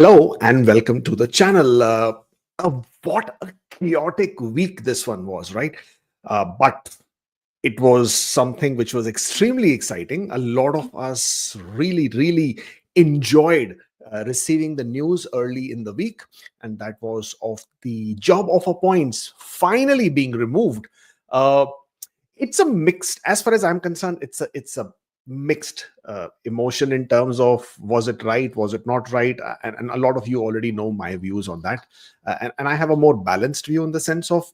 Hello and welcome to the channel. What a chaotic week this one was, right? But it was something which was extremely exciting. A lot of us really enjoyed receiving the news early in the week, and that was of the job offer points finally being removed. Uh, it's a mixed, as far as I'm concerned, it's a mixed emotion in terms of was it right, was it not right, and a lot of you already know my views on that, and I have a more balanced view in the sense of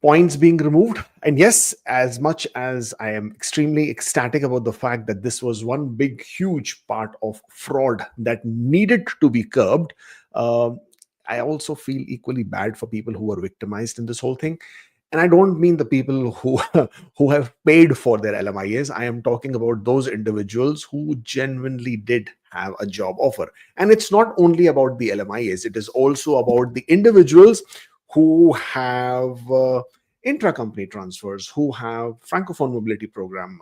points being removed. And yes, as much as I am extremely ecstatic about the fact that this was one big huge part of fraud that needed to be curbed, uh, I also feel equally bad for people who were victimized in this whole thing. And I don't mean the people who who have paid for their LMIAs. I am talking about those individuals who genuinely did have a job offer. And it's not only about the LMIAs, it is also about the individuals who have intra-company transfers, who have francophone mobility program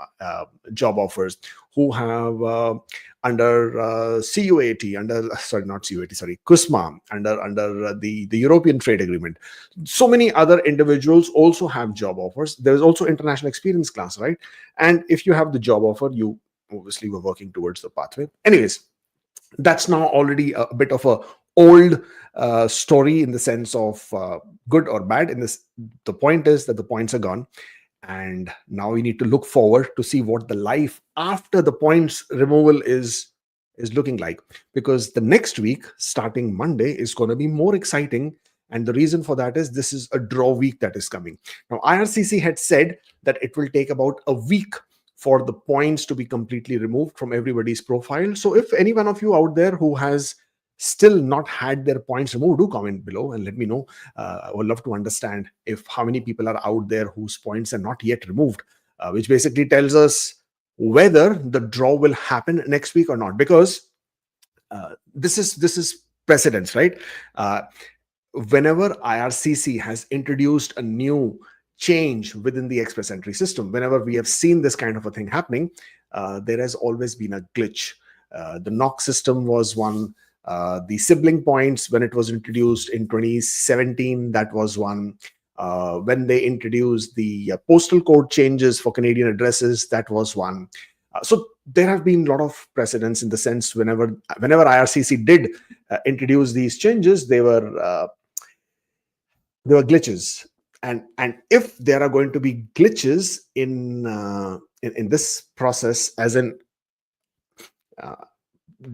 job offers, who have under CUAT, under sorry, not CUAT, sorry, CUSMA, under the European Trade Agreement. So many other individuals also have job offers. There's also international experience class, right? And if you have the job offer, you obviously were working towards the pathway. Anyways, that's now already a bit of a old story in the sense of good or bad. In this, the point is that the points are gone, and now we need to look forward to see what the life after the points removal is looking like, because the next week starting Monday is going to be more exciting. And the reason for that is this is a draw week that is coming. Now IRCC had said that it will take about a week for the points to be completely removed from everybody's profile. So if any one of you out there who has still not had their points removed, do comment below and let me know. I would love to understand if how many people are out there whose points are not yet removed, which basically tells us whether the draw will happen next week or not. Because this is precedence, right? Uh, Whenever IRCC has introduced a new change within the express entry system, whenever we have seen this kind of a thing happening, there has always been a glitch. The knock system was one. The sibling points, when it was introduced in 2017, that was one. When they introduced the postal code changes for Canadian addresses, that was one. So there have been a lot of precedents in the sense whenever IRCC did introduce these changes, there were glitches. And if there are going to be glitches in this process, as in uh,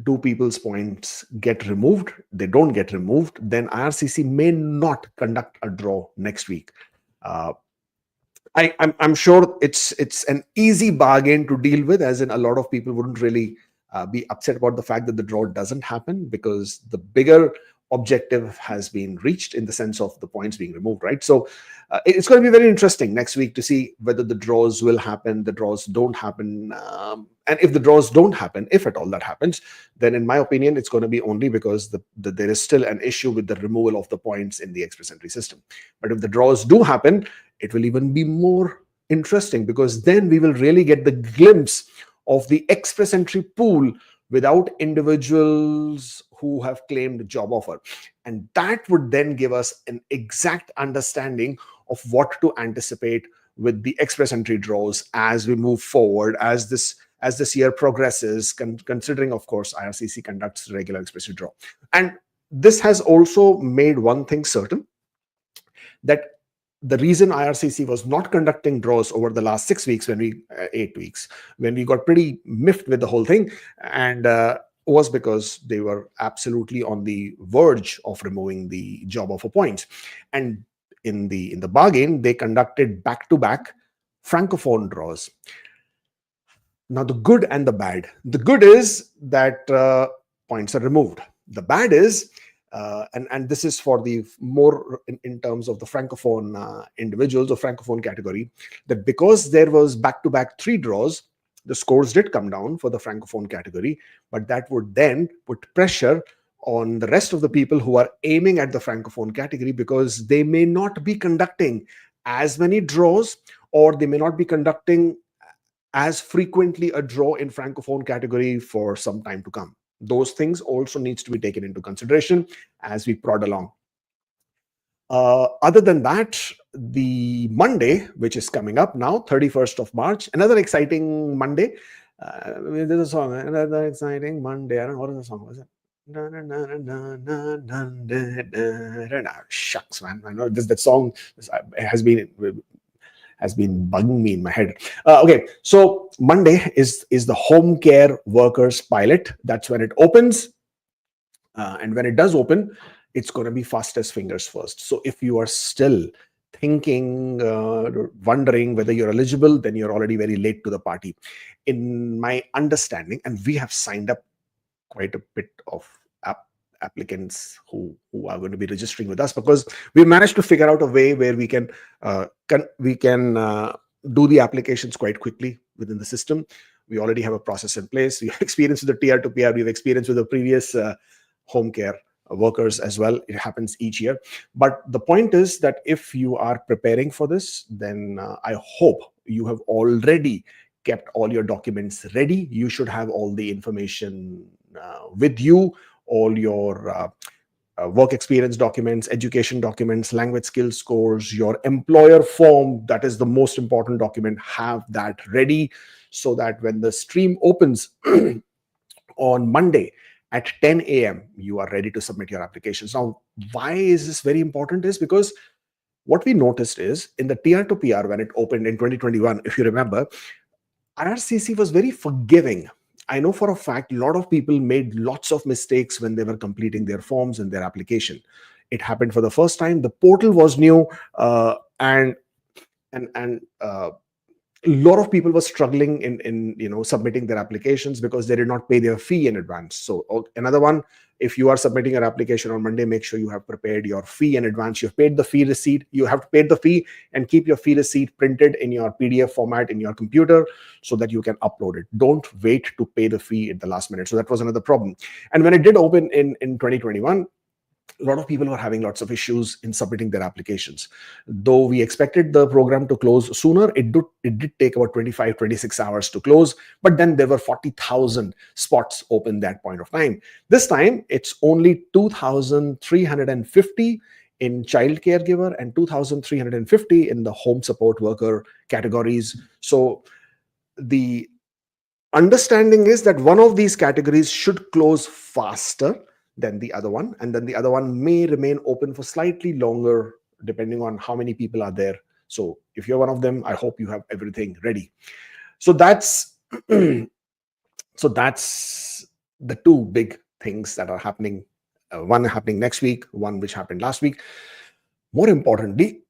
do people's points get removed, they don't get removed, then IRCC may not conduct a draw next week. uh, I'm sure it's an easy bargain to deal with, as in a lot of people wouldn't really be upset about the fact that the draw doesn't happen, because the bigger objective has been reached in the sense of the points being removed, right? So it's going to be very interesting next week to see whether the draws will happen, the draws don't happen, and if the draws don't happen, if at all that happens, then in my opinion, it's going to be only because there is still an issue with the removal of the points in the express entry system. But if the draws do happen, it will even be more interesting, because then we will really get the glimpse of the express entry pool without individuals who have claimed job offer. And that would then give us an exact understanding of what to anticipate with the express entry draws as we move forward, as this year progresses, considering, of course, IRCC conducts regular express entry draw. And this has also made one thing certain, that the reason IRCC was not conducting draws over the last 6 weeks, 8 weeks, when we got pretty miffed with the whole thing, and was because they were absolutely on the verge of removing the job offer points. And in the bargain, they conducted back-to-back francophone draws. Now, the good and the bad. The good is that points are removed. The bad is, and this is for the more in terms of the francophone individuals or francophone category, that because there was back-to-back 3 draws, the scores did come down for the francophone category, but that would then put pressure on the rest of the people who are aiming at the francophone category, because they may not be conducting as many draws, or they may not be conducting as frequently a draw in francophone category for some time to come. Those things also needs to be taken into consideration as we prod along. Other than that, the Monday, which is coming up now, 31st of March, another exciting Monday. There's a song, another exciting Monday. I don't know what is the song, was it? Shucks, man. I know that song has been bugging me in my head. Okay, so Monday is the home care workers pilot. That's when it opens. And when it does open, it's going to be fastest fingers first. So if you are still thinking, wondering whether you're eligible, then you're already very late to the party. In my understanding, and we have signed up quite a bit of applicants who are going to be registering with us, because we managed to figure out a way where we can do the applications quite quickly within the system. We already have a process in place. We have experience with the tier to PR. We have experience with the previous home care workers as well. It happens each year. But the point is that if you are preparing for this, then I hope you have already kept all your documents ready. You should have all the information with you, all your work experience documents, education documents, language skills scores, your employer form, that is the most important document. Have that ready so that when the stream opens on Monday at 10 a.m., you are ready to submit your applications. Now, why is this very important? Is because what we noticed is in the tier to PR, when it opened in 2021, if you remember, IRCC was very forgiving. I know for a fact, a lot of people made lots of mistakes when they were completing their forms and their application. It happened for the first time. The portal was new, and a lot of people were struggling in submitting their applications because they did not pay their fee in advance. So another one, if you are submitting your application on Monday, make sure you have prepared your fee in advance. You've paid the fee receipt. You have to pay the fee and keep your fee receipt printed in your PDF format in your computer so that you can upload it. Don't wait to pay the fee at the last minute. So that was another problem. And when it did open in 2021, a lot of people were having lots of issues in submitting their applications. Though we expected the program to close sooner, it did take about 25-26 hours to close, but then there were 40,000 spots open that point of time. This time it's only 2,350 in child caregiver and 2,350 in the home support worker categories. So the understanding is that one of these categories should close faster than the other one, and then the other one may remain open for slightly longer depending on how many people are there. So if you're one of them, I hope you have everything ready. So that's so that's the two big things that are happening. One happening next week, one which happened last week. More importantly,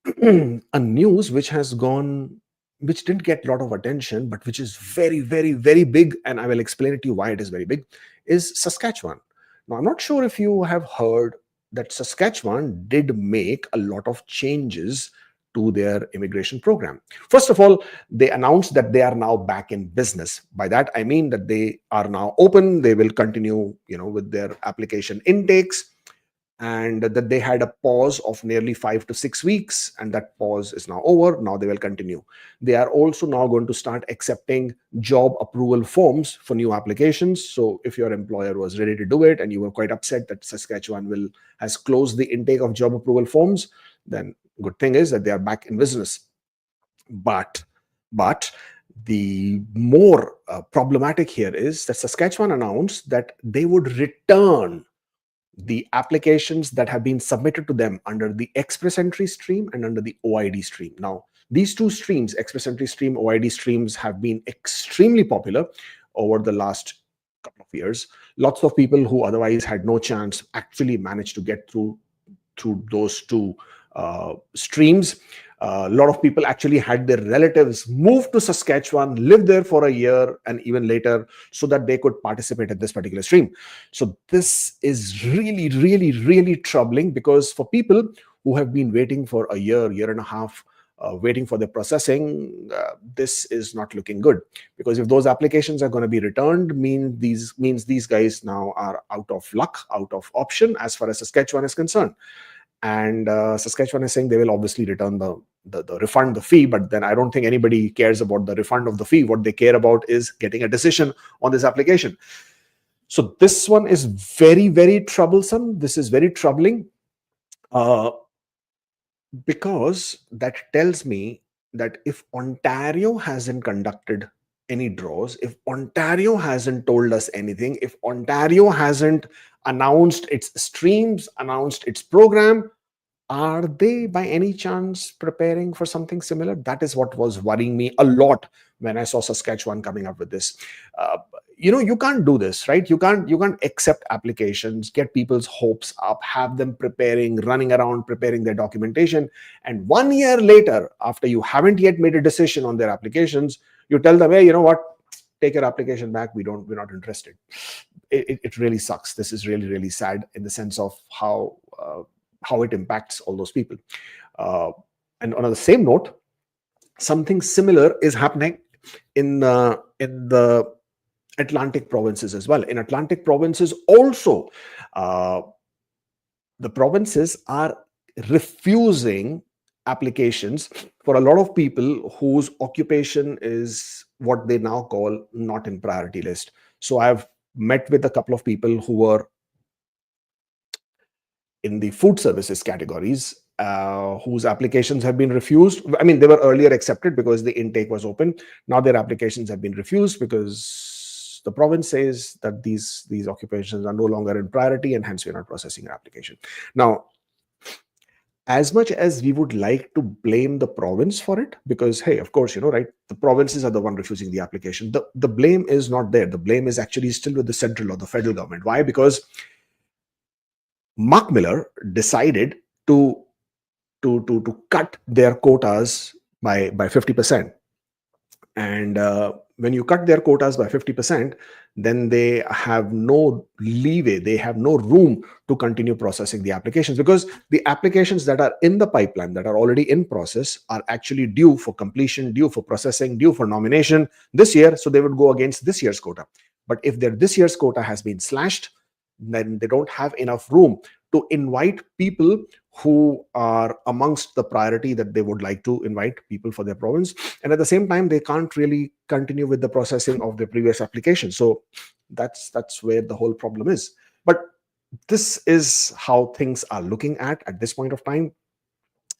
a news which didn't get a lot of attention, but which is very, very, very big, and I will explain it to you why it is very big, is Saskatchewan. Now, I'm not sure if you have heard that Saskatchewan did make a lot of changes to their immigration program. First of all, they announced that they are now back in business. By that, I mean that they are now open. They will continue, with their application intakes, and that they had a pause of nearly 5 to 6 weeks, and that pause is now over. Now they will continue. They are also now going to start accepting job approval forms for new applications. So if your employer was ready to do it and you were quite upset that Saskatchewan has closed the intake of job approval forms, then good thing is that they are back in business. But the more problematic here is that Saskatchewan announced that they would return the applications that have been submitted to them under the Express Entry stream and under the OID stream. Now, these two streams, Express Entry stream, OID streams, have been extremely popular over the last couple of years. Lots of people who otherwise had no chance actually managed to get through those two streams. A lot of people actually had their relatives move to Saskatchewan, live there for a year and even later, so that they could participate in this particular stream. So this is really, really, really troubling, because for people who have been waiting for a year and a half, waiting for the processing, this is not looking good. Because if those applications are going to be returned, means these guys now are out of luck, out of option as far as Saskatchewan is concerned. And Saskatchewan is saying they will obviously return the refund the fee, but then I don't think anybody cares about the refund of the fee. What they care about is getting a decision on this application. So this one is very, very troublesome. This is very troubling, uh, because that tells me that if Ontario hasn't conducted any draws, if Ontario hasn't told us anything, if Ontario hasn't announced its streams, announced its program, are they by any chance preparing for something similar? That is what was worrying me a lot when I saw Saskatchewan coming up with this. Uh, you can't do this, right? You can't accept applications, get people's hopes up, have them preparing, running around preparing their documentation, and 1 year later, after you haven't yet made a decision on their applications, you tell them, hey, you know what? Take your application back. We're not interested. It really sucks. This is really, really sad in the sense of how it impacts all those people. Uh, and on the same note, something similar is happening in the Atlantic provinces as well. In Atlantic provinces also, uh, the provinces are refusing applications for a lot of people whose occupation is what they now call not in priority list. So I've met with a couple of people who were in the food services categories, whose applications have been refused. I mean, they were earlier accepted because the intake was open. Now their applications have been refused because the province says that these occupations are no longer in priority, and hence we're not processing your application. Now, as much as we would like to blame the province for it, because hey, of course, right, the provinces are the one refusing the application. The blame is not there. The blame is actually still with the central or the federal government. Why? Because Mark Miller decided to cut their quotas by 50%. And when you cut their quotas by 50%, then they have no leeway, they have no room to continue processing the applications, because the applications that are in the pipeline, that are already in process, are actually due for completion, due for processing, due for nomination this year. So they would go against this year's quota. But if their this year's quota has been slashed, then they don't have enough room to invite people who are amongst the priority that they would like to invite people for their province. And at the same time, they can't really continue with the processing of their previous application. So that's where the whole problem is. But this is how things are looking at this point of time.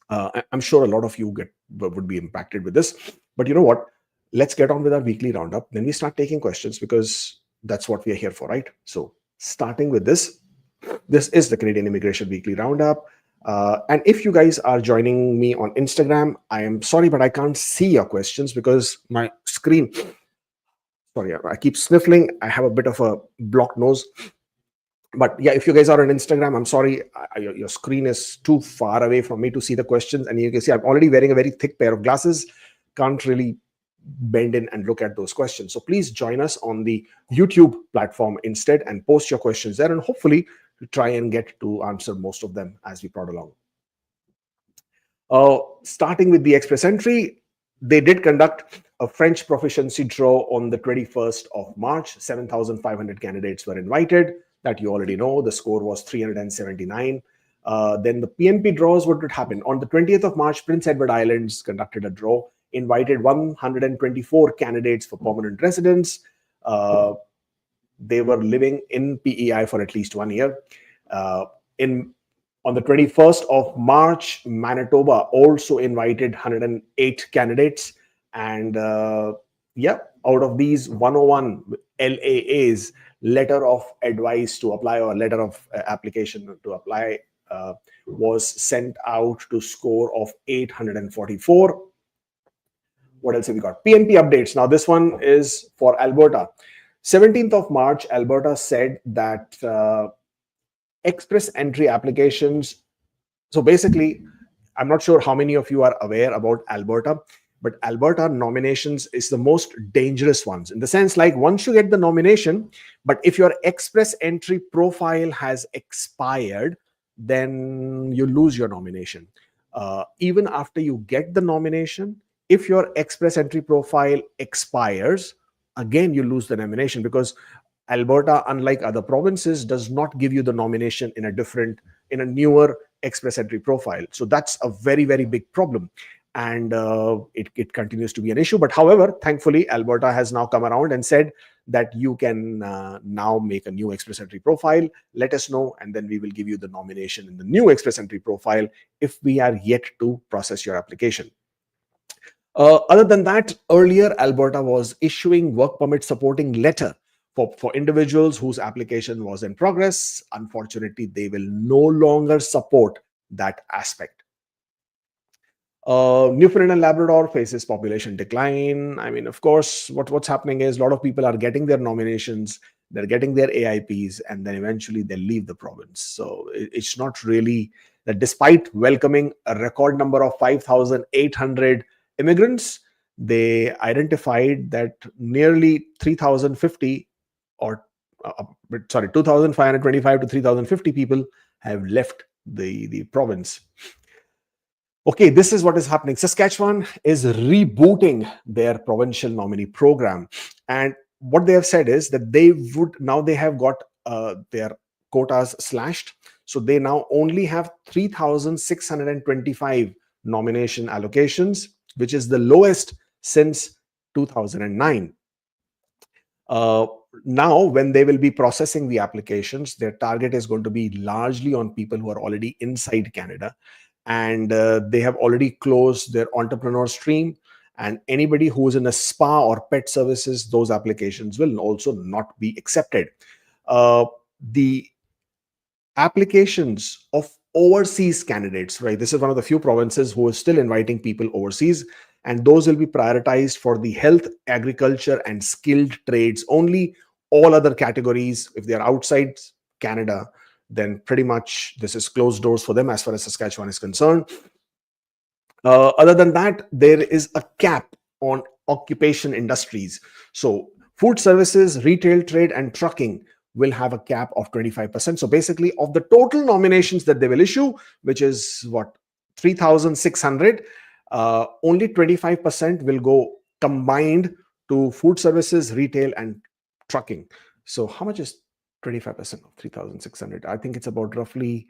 I'm sure a lot of you would be impacted with this. But you know what? Let's get on with our weekly roundup. Then we start taking questions, because that's what we are here for, right? So starting with this is the Canadian Immigration Weekly Roundup. And if you guys are joining me on Instagram, I am sorry, but I can't see your questions because my screen, sorry, I keep sniffling. I have a bit of a blocked nose. But yeah, if you guys are on Instagram, I'm sorry, your screen is too far away from me to see the questions. And you can see I'm already wearing a very thick pair of glasses. Can't really bend in and look at those questions. So please join us on the YouTube platform instead and post your questions there, and hopefully try and get to answer most of them as we plod along. Starting with the Express Entry, they did conduct a French proficiency draw on the 21st of March. 7,500 candidates were invited. That you already know. The score was 379. Then the PNP draws, what would happen? On the 20th of March, Prince Edward Islands conducted a draw, invited 124 candidates for permanent residence. They were living in PEI for at least 1 year. On the 21st of March, Manitoba also invited 108 candidates. And out of these, 101 LAAs, letter of advice to apply, or letter of application to apply, was sent out to score of 844. What else have we got? PNP updates. Now, this one is for Alberta. 17th of March, Alberta said that express entry applications. So basically, I'm not sure how many of you are aware about Alberta, but Alberta nominations is the most dangerous ones, in the sense, like, once you get the nomination, but if your express entry profile has expired, then you lose your nomination. Even after you get the nomination, if your express entry profile expires, again you lose the nomination, because Alberta, unlike other provinces, does not give you the nomination in a newer express entry profile. So that's a very, very big problem. and it continues to be an issue. But however, thankfully, Alberta has now come around and said that you can now make a new Express Entry profile. Let us know, and then we will give you the nomination in the new Express Entry profile if we are yet to process your application. Other than that, earlier Alberta was issuing work permit supporting letter for individuals whose application was in progress. Unfortunately, they will no longer support that aspect. Newfoundland and Labrador faces population decline. I mean, of course, what's happening is a lot of people are getting their nominations, they're getting their AIPs, and then eventually they leave the province. So it's not really that, despite welcoming a record number of 5,800 immigrants, they identified that nearly 3,050 or 2,525 to 3,050 people have left the province. Okay, this is what is happening. Saskatchewan is rebooting their provincial nominee program. And what they have said is that they have got their quotas slashed. So they now only have 3,625 nomination allocations, which is the lowest since 2009. Now, when they will be processing the applications, their target is going to be largely on people who are already inside Canada. And they have already closed their entrepreneur stream, and anybody who is in a spa or pet services, those applications will also not be accepted. The applications of overseas candidates, right? This is one of the few provinces who is still inviting people overseas, and those will be prioritized for the health, agriculture, and skilled trades only. All other categories, if they are outside Canada, then pretty much this is closed doors for them as far as Saskatchewan is concerned. Other than that, there is a cap on occupation industries. So food services, retail trade, and trucking will have a cap of 25%. So basically, of the total nominations that they will issue, which is what, 3,600, only 25% will go combined to food services, retail, and trucking. So how much is 25% of 3,600? I think it's about roughly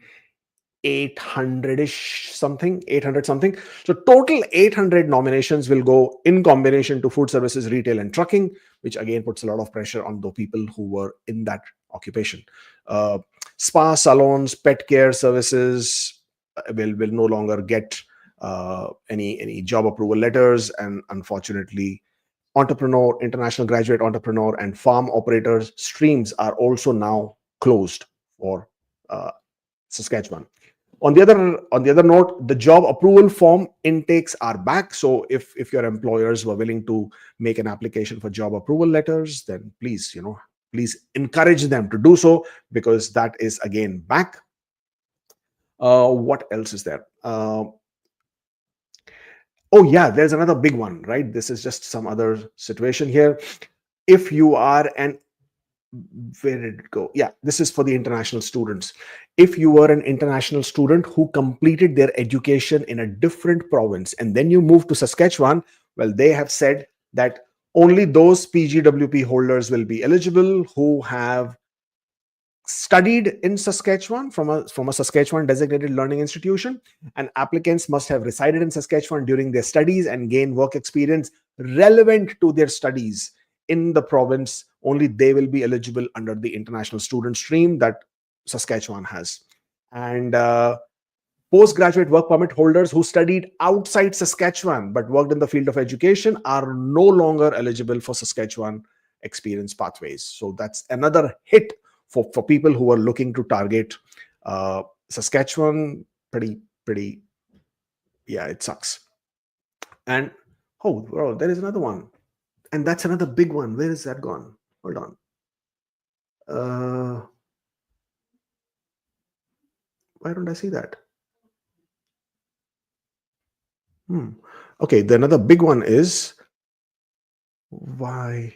800-ish something, 800 something. So total 800 nominations will go in combination to food services, retail, and trucking, which again puts a lot of pressure on the people who were in that occupation. Spa, salons, pet care services will no longer get any job approval letters, and unfortunately, entrepreneur, international graduate entrepreneur, and farm operators streams are also now closed for Saskatchewan. On the other note, the job approval form intakes are back. So if your employers were willing to make an application for job approval letters, then please encourage them to do so, because that is again back. What else is there? Oh yeah, there's another big one, right? This is just some other situation here. If you are where did it go? Yeah, this is for the international students. If you were an international student who completed their education in a different province and then you moved to Saskatchewan, well, they have said that only those PGWP holders will be eligible who have studied in Saskatchewan from a Saskatchewan designated learning institution, and applicants must have resided in Saskatchewan during their studies and gained work experience relevant to their studies in the province. Only they will be eligible under the international student stream that Saskatchewan has. And postgraduate work permit holders who studied outside Saskatchewan but worked in the field of education are no longer eligible for Saskatchewan experience pathways. So that's another hit for people who are looking to target Saskatchewan. Pretty, yeah, it sucks. And oh, well, there is another one. And that's another big one. Where is that gone? Hold on. Why don't I see that? Okay, the another big one is why.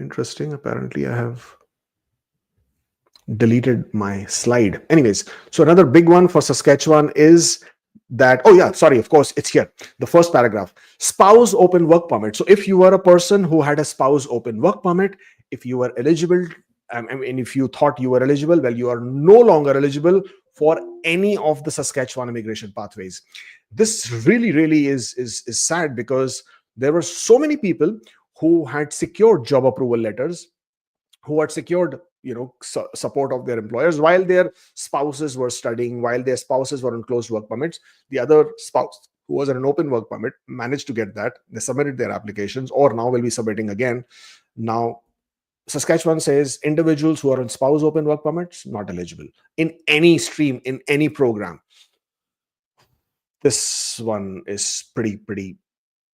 Interesting. Apparently, I have deleted my slide. Anyways, so another big one for Saskatchewan is that, oh yeah, sorry, of course, it's here. The first paragraph, spouse open work permit. So if you were a person who had a spouse open work permit, if you were eligible I mean, if you thought you were eligible, well, you are no longer eligible for any of the Saskatchewan immigration pathways. This really is sad, because there were so many people who had secured job approval letters, who had secured support of their employers while their spouses were studying, while their spouses were on closed work permits. The other spouse who was on an open work permit managed to get that. They submitted their applications, or now will be submitting again. Now Saskatchewan says individuals who are on spouse open work permits not eligible in any stream, in any program. This one is pretty,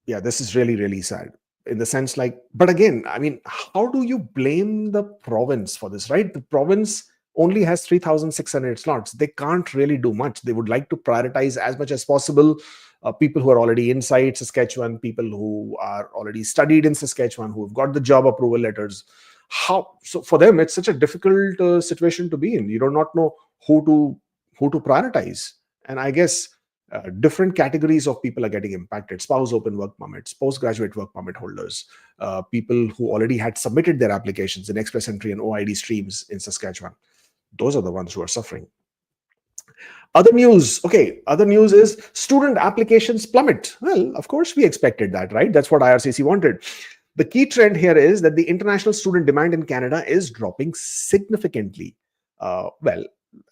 yeah, this is really sad, in the sense, like, but again, I mean, how do you blame the province for this, right? The province only has 3,600 slots. They can't really do much. They would like to prioritize as much as possible people who are already inside Saskatchewan, people who are already studied in Saskatchewan, who have got the job approval letters. How so? For them, it's such a difficult situation to be in. You do not know who to prioritize. And I guess different categories of people are getting impacted: spouse open work permits, postgraduate work permit holders, people who already had submitted their applications in express entry and OID streams in Saskatchewan. Those are the ones who are suffering. Other news. Okay, other news is student applications plummet. Well, of course, we expected that, right? That's what IRCC wanted. The key trend here is that the international student demand in Canada is dropping significantly. Well,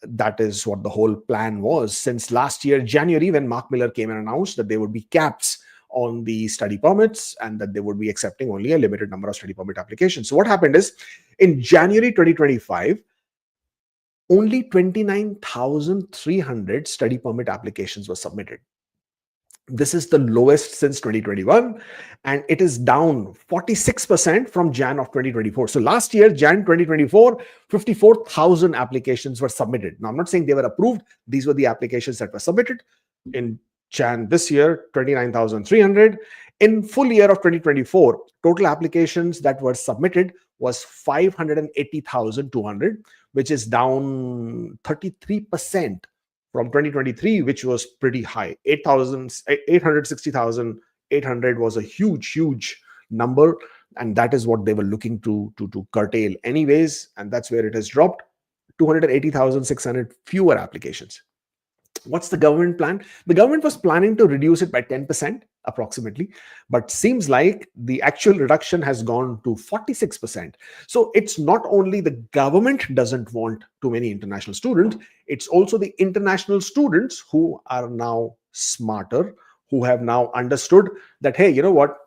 that is what the whole plan was since last year, January, when Mark Miller came and announced that there would be caps on the study permits and that they would be accepting only a limited number of study permit applications. So what happened is, in January 2025, only 29,300 study permit applications were submitted. This is the lowest since 2021, and it is down 46% from Jan of 2024. So last year, Jan 2024, 54,000 applications were submitted. Now, I'm not saying they were approved. These were the applications that were submitted. In Jan this year, 29,300. In full year of 2024, total applications that were submitted was 580,200, which is down 33% from 2023, which was pretty high. 860,800 was a huge number, and that is what they were looking to curtail anyways, and that's where it has dropped. 280,600 fewer applications. What's the government plan? The government was planning to reduce it by 10% approximately, but seems like the actual reduction has gone to 46%. So it's not only the government doesn't want too many international students, it's also the international students who are now smarter, who have now understood that, hey, you know what?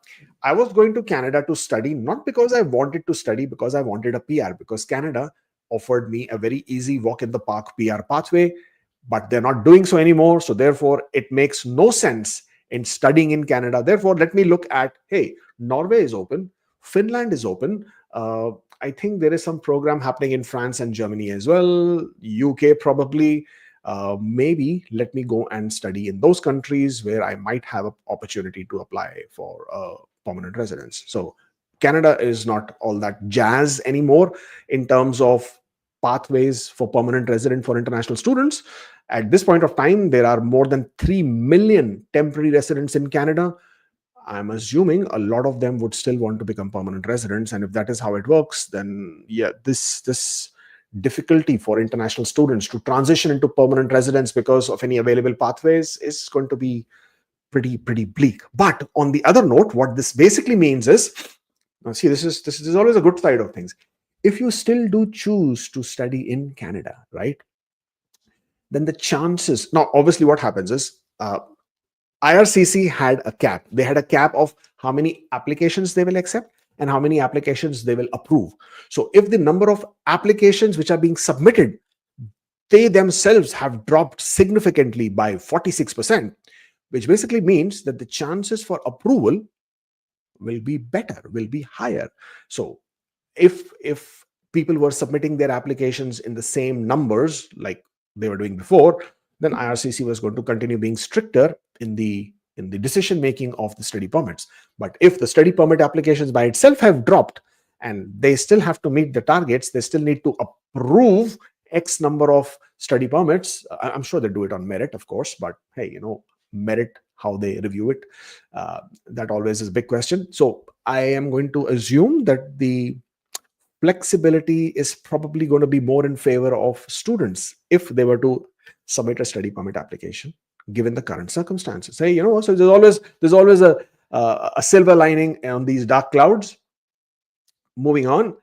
I was going to Canada to study, not because I wanted to study, because I wanted a PR, because Canada offered me a very easy walk in the park PR pathway, but they're not doing so anymore. So therefore, it makes no sense in studying in Canada. Therefore, let me look at, hey, Norway is open, Finland is open. I think there is some program happening in France and Germany as well, UK probably. Maybe let me go and study in those countries where I might have an opportunity to apply for permanent residence. So Canada is not all that jazz anymore in terms of pathways for permanent resident for international students. At this point of time, there are more than 3 million temporary residents in Canada. I'm assuming a lot of them would still want to become permanent residents. And if that is how it works, then yeah, this difficulty for international students to transition into permanent residence because of any available pathways is going to be pretty bleak. But on the other note, what this basically means is, now see, this is always a good side of things. If you still do choose to study in Canada, right, then the chances, now obviously what happens is, IRCC had a cap. They had a cap of how many applications they will accept and how many applications they will approve. So if the number of applications which are being submitted, they themselves have dropped significantly by 46%, which basically means that the chances for approval will be better, will be higher. So if people were submitting their applications in the same numbers like they were doing before, then IRCC was going to continue being stricter in the decision making of the study permits. But if the study permit applications by itself have dropped and they still have to meet the targets, they still need to approve X number of study permits. I'm sure they do it on merit, of course, but hey, merit, how they review it, that always is a big question. So I am going to assume that the flexibility is probably going to be more in favor of students if they were to submit a study permit application, given the current circumstances. Hey, so there's always a silver lining on these dark clouds. Moving on,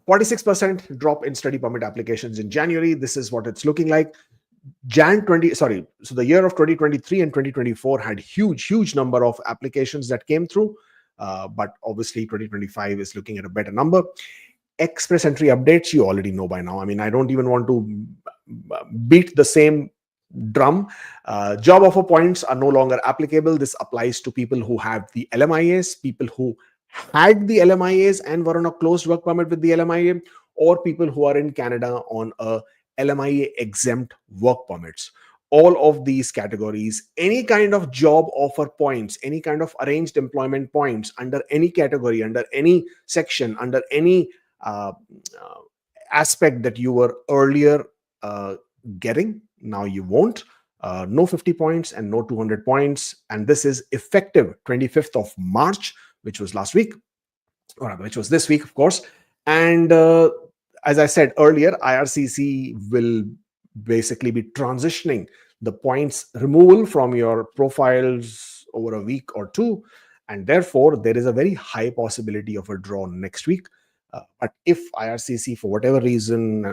46% drop in study permit applications in January. This is what it's looking like. So the year of 2023 and 2024 had huge number of applications that came through, but obviously 2025 is looking at a better number. Express entry updates, you already know by now. I mean, I don't even want to beat the same drum. Job offer points are no longer applicable. This applies to people who have the LMIAs, people who had the LMIAs and were on a closed work permit with the LMIA, or people who are in Canada on a LMIA exempt work permits. All of these categories, any kind of job offer points, any kind of arranged employment points under any category, under any section, under any aspect that you were earlier getting, now you won't. No 50 points and no 200 points. And this is effective 25th of March, which was last week, or which was this week, of course. And as I said earlier, IRCC will basically be transitioning the points removal from your profiles over a week or two. And therefore, there is a very high possibility of a draw next week. But if IRCC, for whatever reason,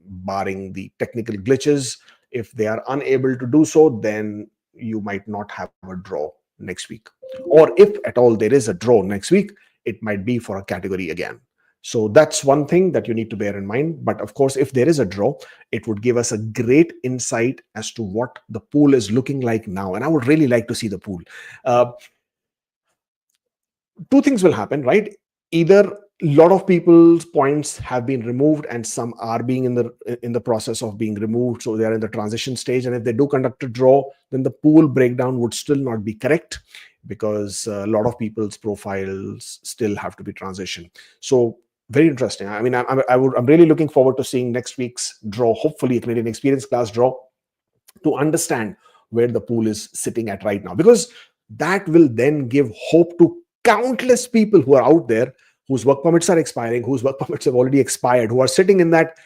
barring the technical glitches, if they are unable to do so, then you might not have a draw next week. Or if at all there is a draw next week, it might be for a category again. So that's one thing that you need to bear in mind. But of course, if there is a draw, it would give us a great insight as to what the pool is looking like now. And I would really like to see the pool. Two things will happen, right? Either a lot of people's points have been removed and some are being in the process of being removed, so they are in the transition stage. And if they do conduct a draw, then the pool breakdown would still not be correct, because a lot of people's profiles still have to be transitioned. So very interesting. I mean, I'm really looking forward to seeing next week's draw, hopefully a Canadian Experience class draw, to understand where the pool is sitting at right now, because that will then give hope to countless people who are out there whose work permits are expiring, whose work permits have already expired, who are sitting in that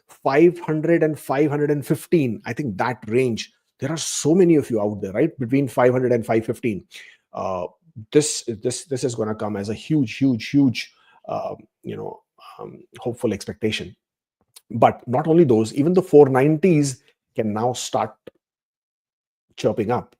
500 and 515. I think that range. There are so many of you out there, right? Between 500 and 515. This is going to come as a huge hopeful expectation. But not only those, even the 490s can now start chirping up,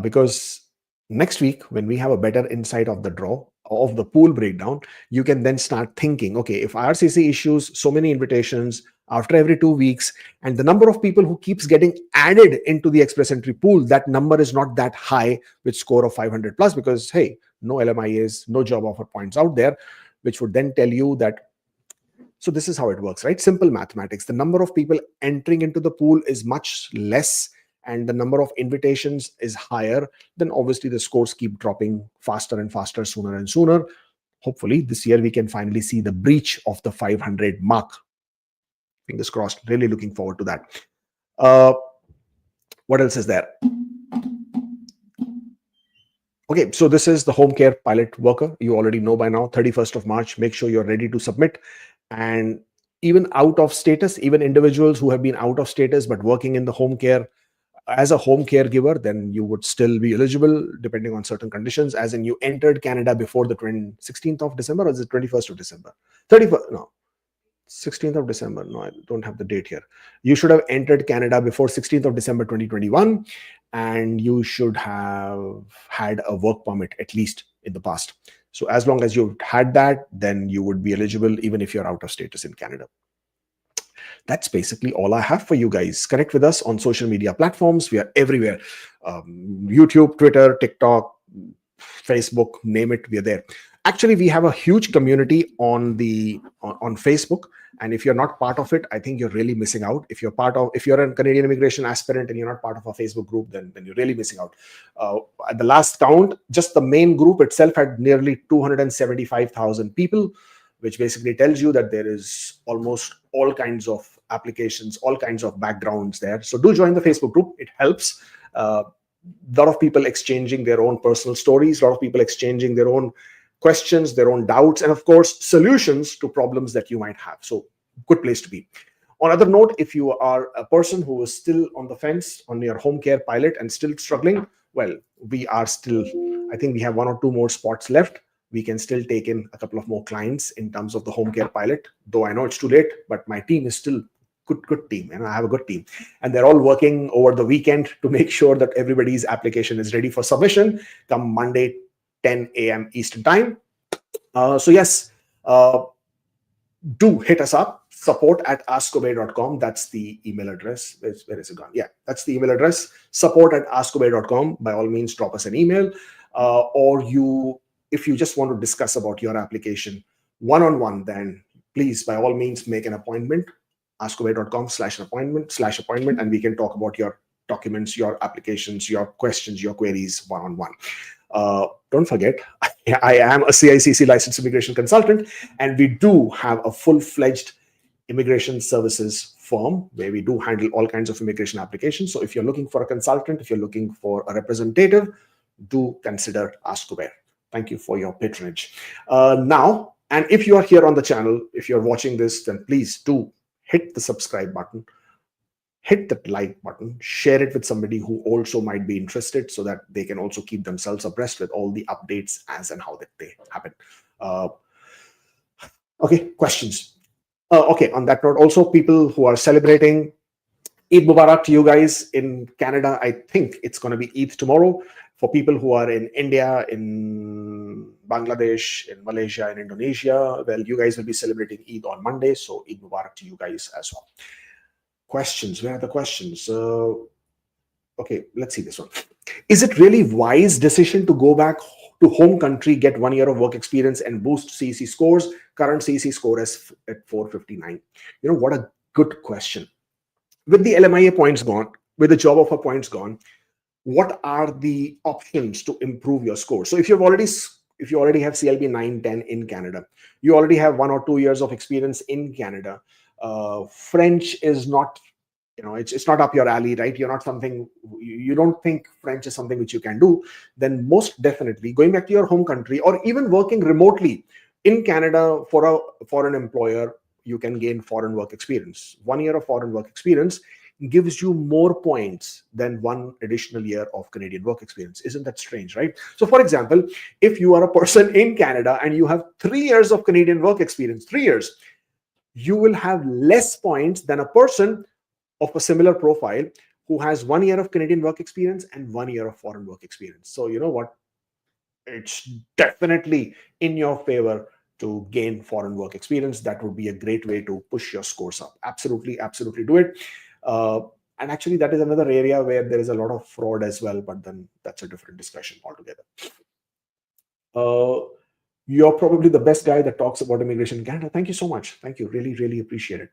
because next week, when we have a better insight of the draw, of the pool breakdown, you can then start thinking, okay, if IRCC issues so many invitations after every 2 weeks, and the number of people who keeps getting added into the express entry pool, that number is not that high with score of 500 plus, because, hey, no LMIAs, no job offer points out there, which would then tell you that. So this is how it works, right? Simple mathematics. The number of people entering into the pool is much less, and the number of invitations is higher, then obviously the scores keep dropping faster and faster, sooner and sooner. Hopefully this year we can finally see the breach of the 500 mark. Fingers crossed. Really looking forward to that. What else is there? Okay, so this is the home care pilot worker. You already know by now, 31st of March. Make sure you're ready to submit. And even out of status, even individuals who have been out of status but working in the home care as a home caregiver, then you would still be eligible depending on certain conditions, as in you entered Canada before the 16th of December, or is it 21st of December? 31st, no, 16th of December. No, I don't have the date here. You should have entered Canada before 16th of December 2021, and you should have had a work permit at least in the past. So as long as you've had that, then you would be eligible even if you're out of status in Canada. That's basically all I have for you guys. Connect with us on social media platforms. We are everywhere. YouTube, Twitter, TikTok, Facebook, name it, we are there. Actually, we have a huge community on Facebook. And if you're not part of it, I think you're really missing out. If you're a Canadian immigration aspirant and you're not part of our Facebook group, then you're really missing out. At the last count, just the main group itself had nearly 275,000 people, which basically tells you that there is almost all kinds of applications, all kinds of backgrounds there. So do join the Facebook group. It helps. A lot of people exchanging their own personal stories, a lot of people exchanging their own questions, their own doubts, and of course, solutions to problems that you might have. So good place to be. On other note, if you are a person who is still on the fence on your home care pilot and still struggling, well, we are still, I think we have 1 or 2 more spots left. We can still take in a couple of more clients in terms of the home care pilot, though I know it's too late, but my team is still good team, and I have a good team, and they're all working over the weekend to make sure that everybody's application is ready for submission come Monday 10 a.m. Eastern time. So yes, do hit us up, support@askkubeir.com. That's the email address. Where is it gone? Yeah, that's the email address, support@askkubeir.com. By all means, drop us an email, or if you just want to discuss about your application one-on-one, then please, by all means, make an appointment, askkubeir.com/appointment, and we can talk about your documents, your applications, your questions, your queries one-on-one. Don't forget, I am a CICC licensed immigration consultant, and we do have a full-fledged immigration services firm where we do handle all kinds of immigration applications. So if you're looking for a consultant, if you're looking for a representative, do consider Ask Kubeir. Thank you for your patronage. Now, and if you are here on the channel, if you're watching this, then please do hit the subscribe button, hit the like button, share it with somebody who also might be interested, so that they can also keep themselves abreast with all the updates as and how that they happen. Okay, questions. Okay, on that note, also people who are celebrating Eid Mubarak to you guys in Canada. I think it's going to be Eid tomorrow. For people who are in India, in Bangladesh, in Malaysia, and Indonesia, well, you guys will be celebrating Eid on Monday. So Eid Mubarak to you guys as well. Questions. Where are the questions? Okay, let's see this one. Is it really wise decision to go back to home country, get 1 year of work experience, and boost CEC scores? Current CEC score is at 459. You know, what a good question. With the LMIA points gone, with the job offer points gone, what are the options to improve your score? So if you already have CLB 910 in Canada, you already have 1 or 2 years of experience in Canada. French is not, it's not up your alley, right? You're not something, you don't think French is something which you can do. Then most definitely going back to your home country, or even working remotely in Canada for an employer, you can gain foreign work experience. 1 year of foreign work experience gives you more points than 1 additional year of Canadian work experience. Isn't that strange, right? So for example, if you are a person in Canada and you have 3 years of Canadian work experience, 3 years, you will have less points than a person of a similar profile who has 1 year of Canadian work experience and 1 year of foreign work experience. So you know what? It's definitely in your favor to gain foreign work experience. That would be a great way to push your scores up. Absolutely do it. And actually, that is another area where there is a lot of fraud as well, but then that's a different discussion altogether. You're probably the best guy that talks about immigration in Canada. Thank you so much. Thank you. Really appreciate it.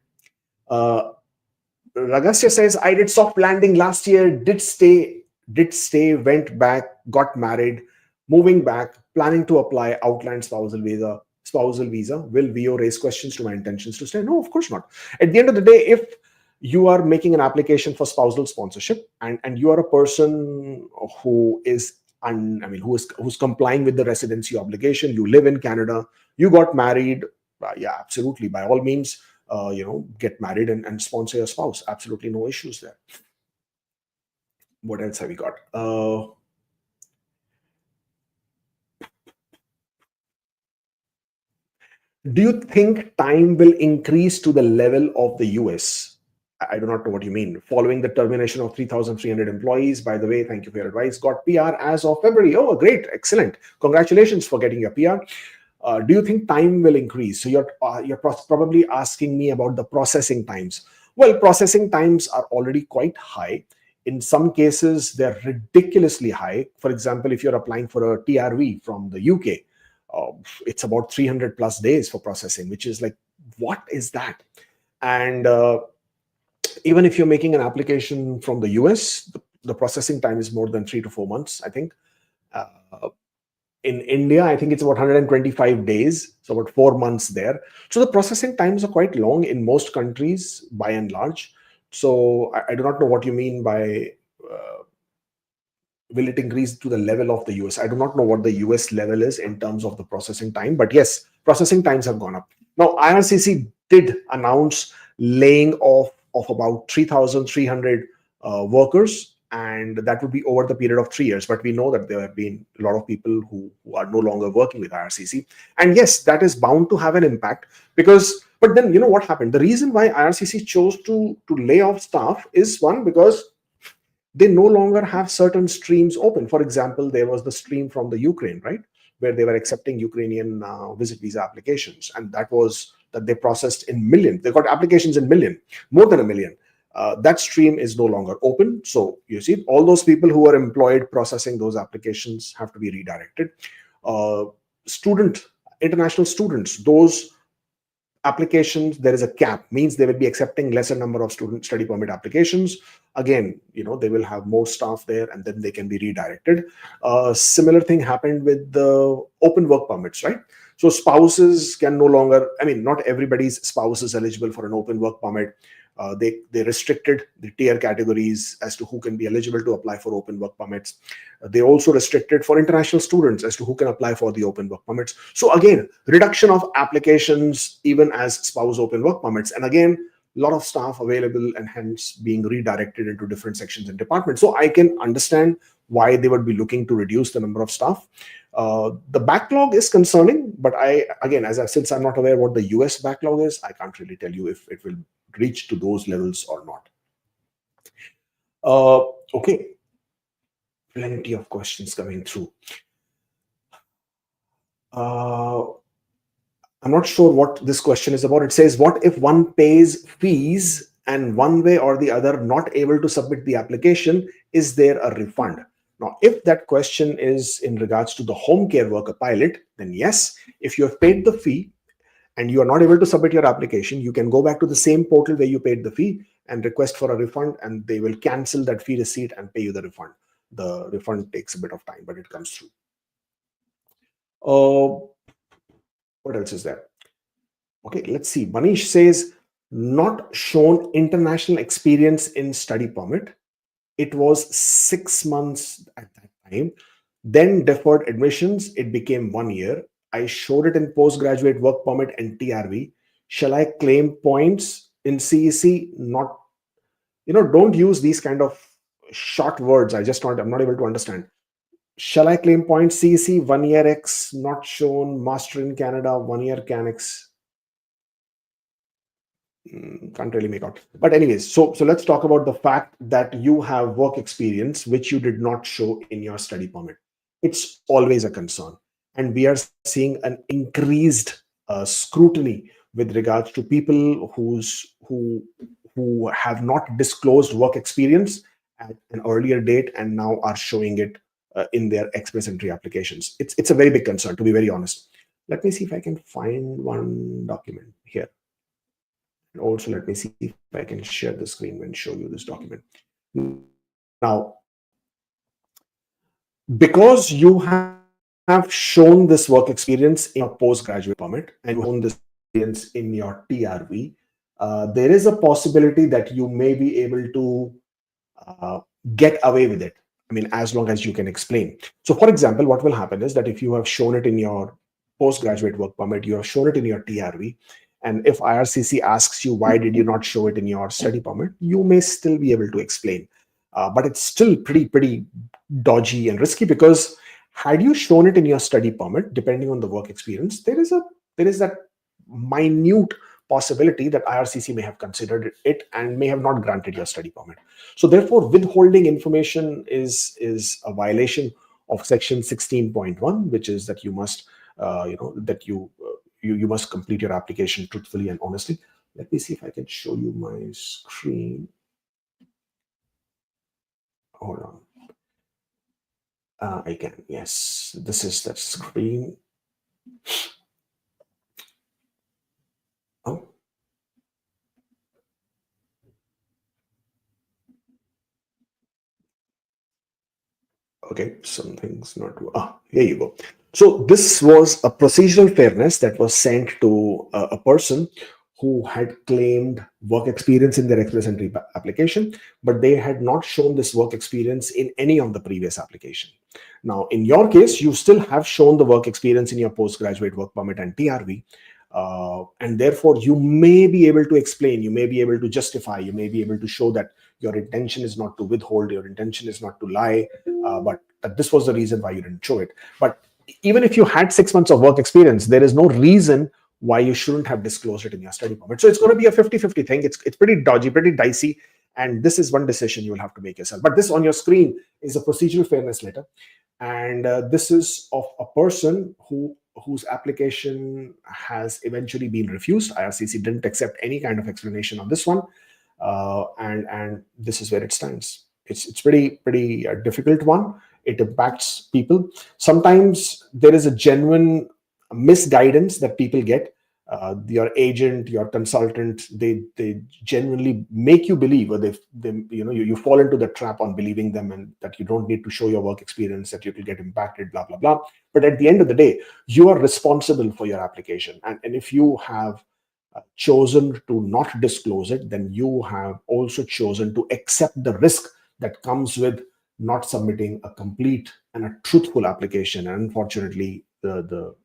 Ragasya says, I did soft landing last year, did stay, went back, got married, moving back, planning to apply outland spousal visa. Will VO raise questions to my intentions to stay? No, of course not. At the end of the day, if you are making an application for spousal sponsorship and you are a person who is who's complying with the residency obligation, you live in Canada, you got married, yeah, absolutely, by all means, get married and sponsor your spouse. Absolutely no issues there. What else have we got? Do you think time will increase to the level of the US? I do not know what you mean. Following the termination of 3,300 employees, by the way, thank you for your advice, got PR as of February. Oh, great. Excellent. Congratulations for getting your PR. Do you think time will increase? So you're probably asking me about the processing times. Well, processing times are already quite high. In some cases, they're ridiculously high. For example, if you're applying for a TRV from the UK, it's about 300 plus days for processing, which is like, what is that? And even if you're making an application from the US, the processing time is more than 3 to 4 months, I think. In India, I think it's about 125 days, so about 4 months there. So the processing times are quite long in most countries, by and large. So I do not know what you mean by will it increase to the level of the US? I do not know what the US level is in terms of the processing time, but yes, processing times have gone up. Now, IRCC did announce laying off of about 3,300 workers, and that would be over the period of 3 years. But we know that there have been a lot of people who are no longer working with IRCC. And yes, that is bound to have an impact because, but then you know what happened? The reason why IRCC chose to lay off staff is one, because they no longer have certain streams open. For example, there was the stream from the Ukraine, right, where they were accepting Ukrainian visit visa applications, and that they processed in million. They got applications in million, more than a million. That stream is no longer open. So you see, all those people who are employed processing those applications have to be redirected. Uh, International students, those applications, there is a cap, means they will be accepting lesser number of student study permit applications. Again, they will have more staff there, and then they can be redirected. Similar thing happened with the open work permits, right? So spouses can no longer, I mean, not everybody's spouse is eligible for an open work permit. They restricted the tier categories as to who can be eligible to apply for open work permits. They also restricted for international students as to who can apply for the open work permits. So again, reduction of applications even as spouse open work permits. And again, a lot of staff available and hence being redirected into different sections and departments. So I can understand why they would be looking to reduce the number of staff. The backlog is concerning, but since I'm not aware what the US backlog is, I can't really tell you if it will reach to those levels or not. Okay, plenty of questions coming through. I'm not sure what this question is about. It says, what if one pays fees and one way or the other not able to submit the application? Is there a refund? Now, if that question is in regards to the home care worker pilot, then yes, if you have paid the fee and you are not able to submit your application, you can go back to the same portal where you paid the fee and request for a refund, and they will cancel that fee receipt and pay you the refund. The refund takes a bit of time, but it comes through. What else is there? Okay, let's see. Manish says, not shown international experience in study permit. It was 6 months at that time. Then deferred admissions, it became 1 year. I showed it in postgraduate work permit and TRV. Shall I claim points in CEC? Not, don't use these kind of short words. I'm not able to understand. Shall I claim points CEC? 1 year X, not shown. Master in Canada, 1 year CanX. Can't really make out. But anyways, so let's talk about the fact that you have work experience, which you did not show in your study permit. It's always a concern. And we are seeing an increased scrutiny with regards to people who have not disclosed work experience at an earlier date and now are showing it in their express entry applications. It's a very big concern, to be very honest. Let me see if I can find one document here. And also, let me see if I can share the screen and show you this document. Now, because you have shown this work experience in a postgraduate permit and shown this experience in your TRV, there is a possibility that you may be able to get away with it. I mean, as long as you can explain. So, for example, what will happen is that if you have shown it in your postgraduate work permit, you have shown it in your TRV, and if IRCC asks you why did you not show it in your study permit, you may still be able to explain. But it's still pretty dodgy and risky, because had you shown it in your study permit, depending on the work experience, there is that minute possibility that IRCC may have considered it and may have not granted your study permit. So therefore, withholding information is a violation of section 16.1, which is that you must you must complete your application truthfully and honestly. Let me see if I can show you my screen. Hold on. I can. Yes, this is the screen. Oh. Okay, something's not. Here you go. So this was a procedural fairness that was sent to a person who had claimed work experience in their express entry application, but they had not shown this work experience in any of the previous application. Now, in your case, you still have shown the work experience in your postgraduate work permit and TRV, and therefore you may be able to explain, you may be able to justify, you may be able to show that your intention is not to withhold, your intention is not to lie, but that this was the reason why you didn't show it. But even if you had 6 months of work experience, there is no reason why you shouldn't have disclosed it in your study permit. So it's going to be a 50-50 thing. It's pretty dodgy, pretty dicey, and this is one decision you will have to make yourself. But this on your screen is a procedural fairness letter, and this is of a person whose application has eventually been refused. IRCC didn't accept any kind of explanation on this one, and this is where it stands. It's pretty difficult one. It impacts people. Sometimes there is a genuine misguidance that people get. Your agent, your consultant, they genuinely make you believe, or you fall into the trap on believing them, and that you don't need to show your work experience, that you will get impacted, blah blah blah. But at the end of the day, you are responsible for your application, and if you have chosen to not disclose it, then you have also chosen to accept the risk that comes with not submitting a complete and a truthful application. And unfortunately, the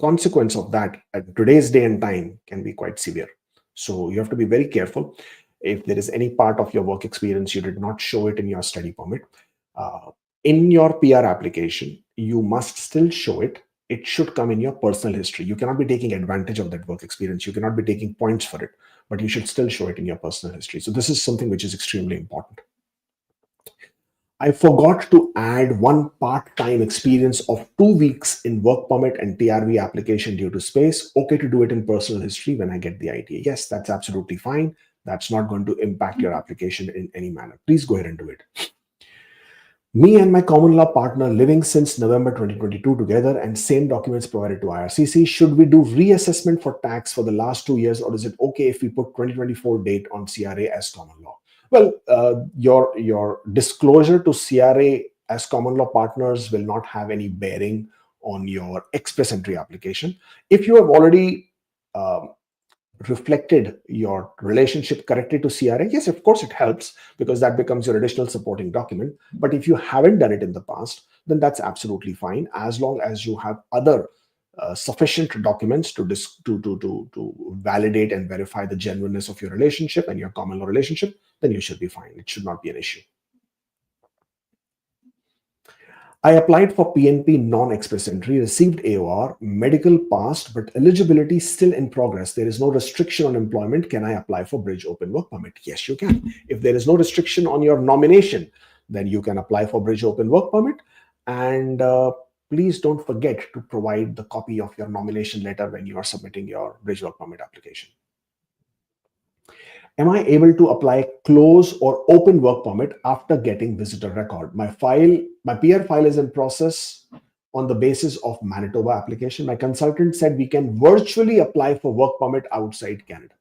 consequence of that at today's day and time can be quite severe. So you have to be very careful. If there is any part of your work experience you did not show it in your study permit, in your PR application, you must still show it. It should come in your personal history. You cannot be taking advantage of that work experience. You cannot be taking points for it, but you should still show it in your personal history. So this is something which is extremely important. I forgot to add one part-time experience of 2 weeks in work permit and TRV application due to space. Okay to do it in personal history when I get the ITA. Yes, that's absolutely fine. That's not going to impact your application in any manner. Please go ahead and do it. Me and my common law partner living since November 2022 together and same documents provided to IRCC. Should we do reassessment for tax for the last 2 years, or is it okay if we put 2024 date on CRA as common law? Well, your disclosure to CRA as common law partners will not have any bearing on your express entry application. If you have already reflected your relationship correctly to CRA, yes, of course it helps, because that becomes your additional supporting document. But if you haven't done it in the past, then that's absolutely fine, as long as you have other sufficient documents to validate and verify the genuineness of your relationship and your common law relationship, then you should be fine. It should not be an issue. I applied for PNP non-express entry, received AOR, medical passed, but eligibility still in progress. There is no restriction on employment. Can I apply for Bridge Open Work Permit? Yes, you can. If there is no restriction on your nomination, then you can apply for Bridge Open Work Permit. And please don't forget to provide the copy of your nomination letter when you are submitting your Bridge Work Permit application. Am I able to apply close or open work permit after getting visitor record? My PR file is in process on the basis of Manitoba application. My consultant said we can virtually apply for work permit outside Canada.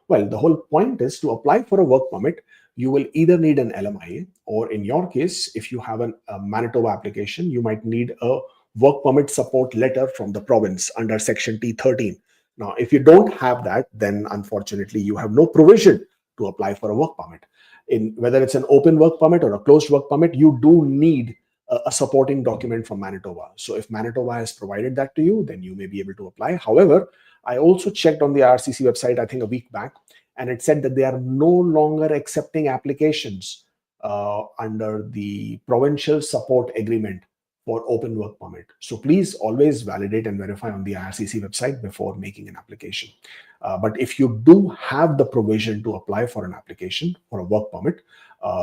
Well, the whole point is to apply for a work permit, you will either need an LMIA, or in your case, if you have a Manitoba application, you might need a work permit support letter from the province under Section T13. Now, if you don't have that, then unfortunately, you have no provision to apply for a work permit. In whether it's an open work permit or a closed work permit, you do need a supporting document from Manitoba. So if Manitoba has provided that to you, then you may be able to apply. However, I also checked on the IRCC website, I think a week back, and it said that they are no longer accepting applications under the provincial support agreement for open work permit. So please always validate and verify on the IRCC website before making an application. But if you do have the provision to apply for an application for a work permit,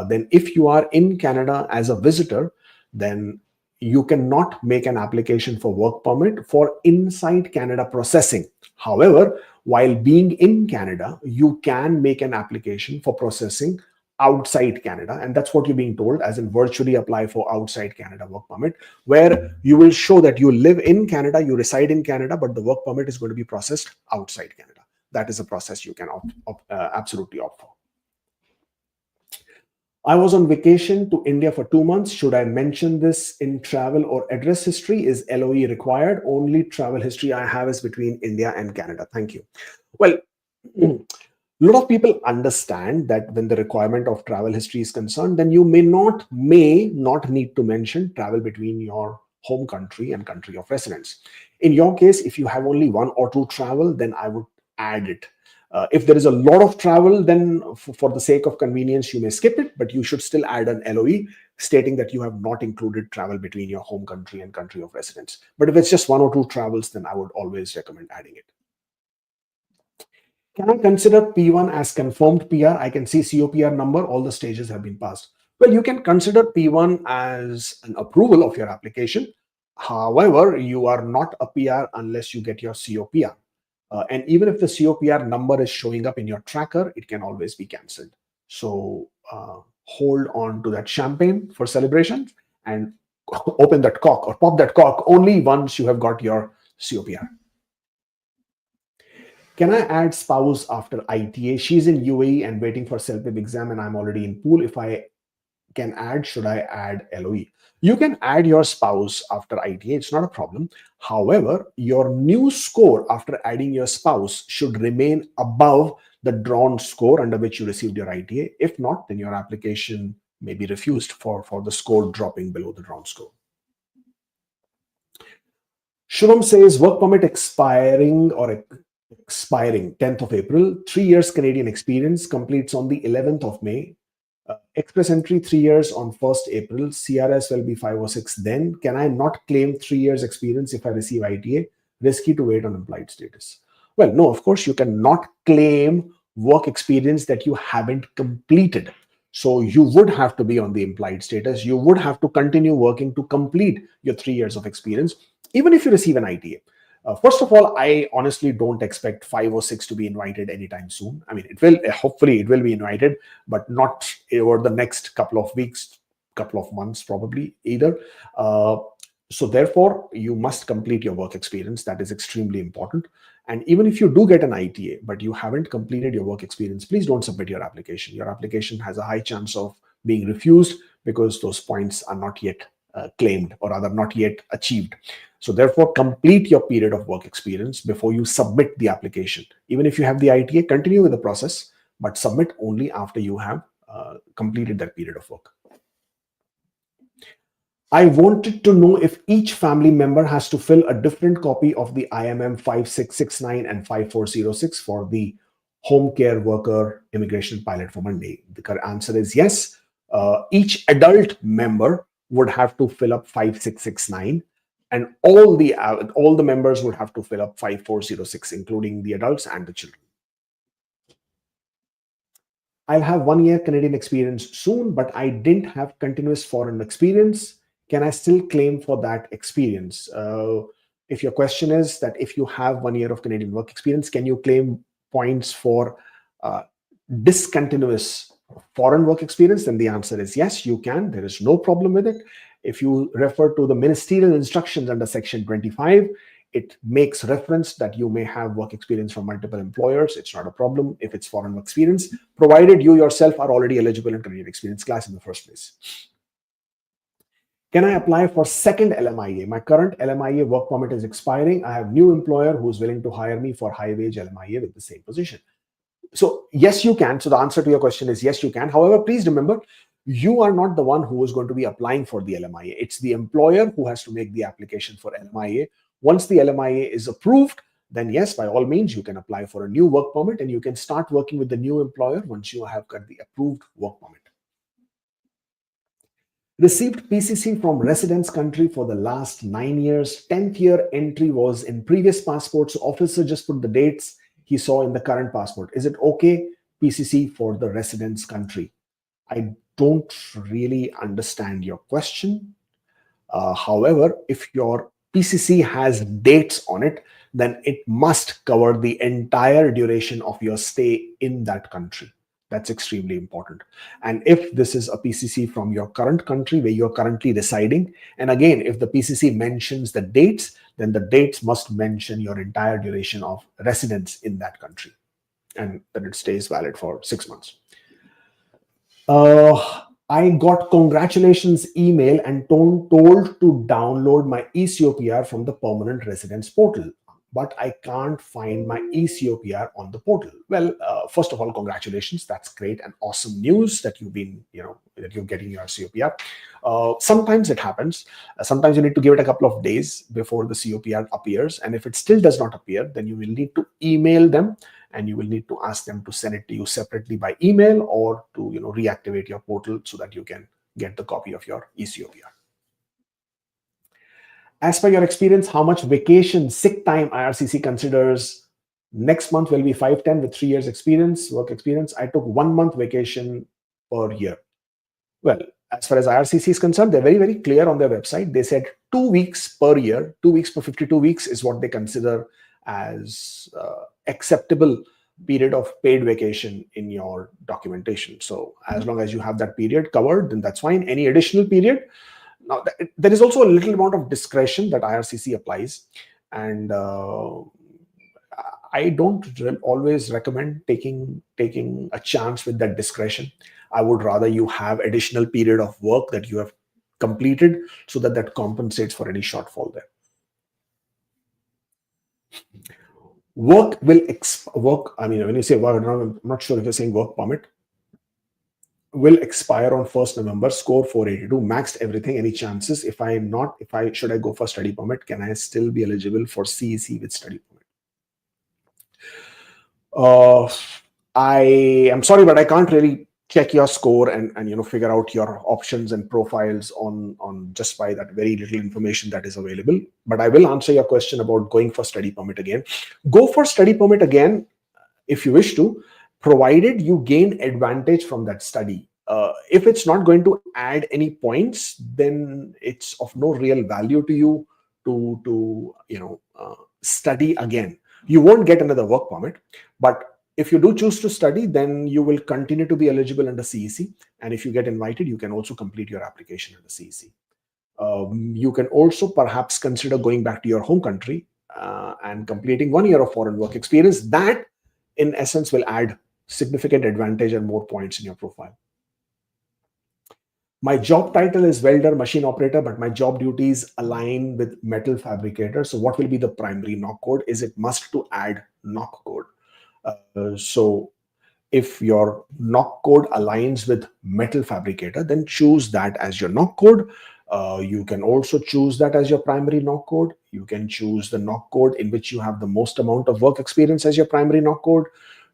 then if you are in Canada as a visitor, then you cannot make an application for work permit for inside Canada processing. However, while being in Canada, you can make an application for processing outside Canada, and that's what you're being told, as in virtually apply for outside Canada work permit, where you will show that you live in Canada, you reside in Canada, but the work permit is going to be processed outside Canada. That is a process you can absolutely opt for. I was on vacation to India for 2 months. Should I mention this in travel or address history? Is LOE required? Only travel history I have is between India and Canada. Thank you. Well, A lot of people understand that when the requirement of travel history is concerned, then you may not need to mention travel between your home country and country of residence. In your case, if you have only one or two travel, then I would add it. If there is a lot of travel, then for the sake of convenience, you may skip it, but you should still add an LOE stating that you have not included travel between your home country and country of residence. But if it's just one or two travels, then I would always recommend adding it. Can I consider P1 as confirmed PR? I can see COPR number, all the stages have been passed. Well, you can consider P1 as an approval of your application. However, you are not a PR unless you get your COPR. And even if the COPR number is showing up in your tracker, it can always be cancelled. So hold on to that champagne for celebrations and open that cork or pop that cork only once you have got your COPR. Can I add spouse after ITA? She's in UAE and waiting for self-pip exam, and I'm already in pool. If I can add, should I add LOE? You can add your spouse after ITA. It's not a problem. However, your new score after adding your spouse should remain above the drawn score under which you received your ITA. If not, then your application may be refused for the score dropping below the drawn score. Shubham says work permit expiring 10th of April, 3 years Canadian experience completes on the 11th of May. Express entry 3 years on 1st April. CRS will be 506 then. Can I not claim 3 years experience if I receive ITA? Risky to wait on implied status. Well, no, of course, you cannot claim work experience that you haven't completed. So you would have to be on the implied status. You would have to continue working to complete your 3 years of experience, even if you receive an ITA. First of all, I honestly don't expect 506 to be invited anytime soon. I mean, hopefully it will be invited, but not over the next couple of weeks, couple of months, probably either. So therefore, you must complete your work experience. That is extremely important. And even if you do get an ITA, but you haven't completed your work experience, please don't submit your application. Your application has a high chance of being refused because those points are not yet claimed or rather not yet achieved. So therefore, complete your period of work experience before you submit the application. Even if you have the ITA, continue with the process, but submit only after you have completed that period of work. I wanted to know if each family member has to fill a different copy of the IMM 5669 and 5406 for the home care worker immigration pilot for Monday. The correct answer is yes. Each adult member would have to fill up 5669, and all the members would have to fill up 5406, including the adults and the children. I'll have 1 year Canadian experience soon, but I didn't have continuous foreign experience. Can I still claim for that experience? If your question is that if you have 1 year of Canadian work experience, can you claim points for discontinuous foreign work experience? Then the answer is yes, you can. There is no problem with it. If you refer to the ministerial instructions under section 25, it makes reference that you may have work experience from multiple employers. It's not a problem if it's foreign work experience, provided you yourself are already eligible in Canadian experience class in the first place. Can I apply for second LMIA? My current LMIA work permit is expiring. I have new employer who's willing to hire me for high wage LMIA with the same position. So yes, you can. So the answer to your question is yes, you can. However, please remember, you are not the one who is going to be applying for the LMIA. It's the employer who has to make the application for LMIA. Once the LMIA is approved, then yes, by all means, you can apply for a new work permit and you can start working with the new employer once you have got the approved work permit. Received PCC from residence country for the last 9 years. 10th year entry was in previous passport. So officer just put the dates he saw in the current passport. Is it okay, PCC for the residence country? I don't really understand your question. However, if your PCC has dates on it, then it must cover the entire duration of your stay in that country. That's extremely important. And if this is a PCC from your current country where you're currently residing, and again, if the PCC mentions the dates, then the dates must mention your entire duration of residence in that country. And then it stays valid for 6 months. I got congratulations email and told to download my ECOPR from the permanent residence portal. but I can't find my ECOPR on the portal. Well, first of all, congratulations. That's great and awesome news that you've been, that you're getting your COPR. Sometimes it happens. Sometimes you need to give it a couple of days before the COPR appears. And if it still does not appear, then you will need to email them, and you will need to ask them to send it to you separately by email, or to, reactivate your portal so that you can get the copy of your ECOPR. As per your experience, how much vacation, sick time IRCC considers? Next month will be 510 with 3 years experience, work experience. I took 1 month vacation per year. Well, as far as IRCC is concerned, they're very, very clear on their website. They said 2 weeks per year, 2 weeks per 52 weeks is what they consider as acceptable period of paid vacation in your documentation. So as long as you have that period covered, then that's fine. Any additional period, now, there is also a little amount of discretion that IRCC applies, and I don't always recommend taking a chance with that discretion. I would rather you have additional period of work that you have completed, so that that compensates for any shortfall there. Work. I mean, when you say work, I'm not sure if you're saying work permit. Will expire on 1st November, score 482, maxed everything. Any chances? If I should I go for study permit, can I still be eligible for CEC with study permit? I am sorry, but I can't really check your score and figure out your options and profiles on just by that very little information that is available. But I will answer your question about going for study permit again. Go for study permit again if you wish to, provided you gain advantage from that study. If it's not going to add any points, then it's of no real value to you to study again. You won't get another work permit, but if you do choose to study, then you will continue to be eligible under CEC. And if you get invited, you can also complete your application under CEC. You can also perhaps consider going back to your home country and completing 1 year of foreign work experience. That, in essence, will add significant advantage and more points in your profile. My job title is welder, machine operator, but my job duties align with metal fabricator. So what will be the primary knock code? Is it must to add knock code? So if your knock code aligns with metal fabricator, then choose that as your knock code. You can also choose that as your primary knock code. You can choose the knock code in which you have the most amount of work experience as your primary knock code.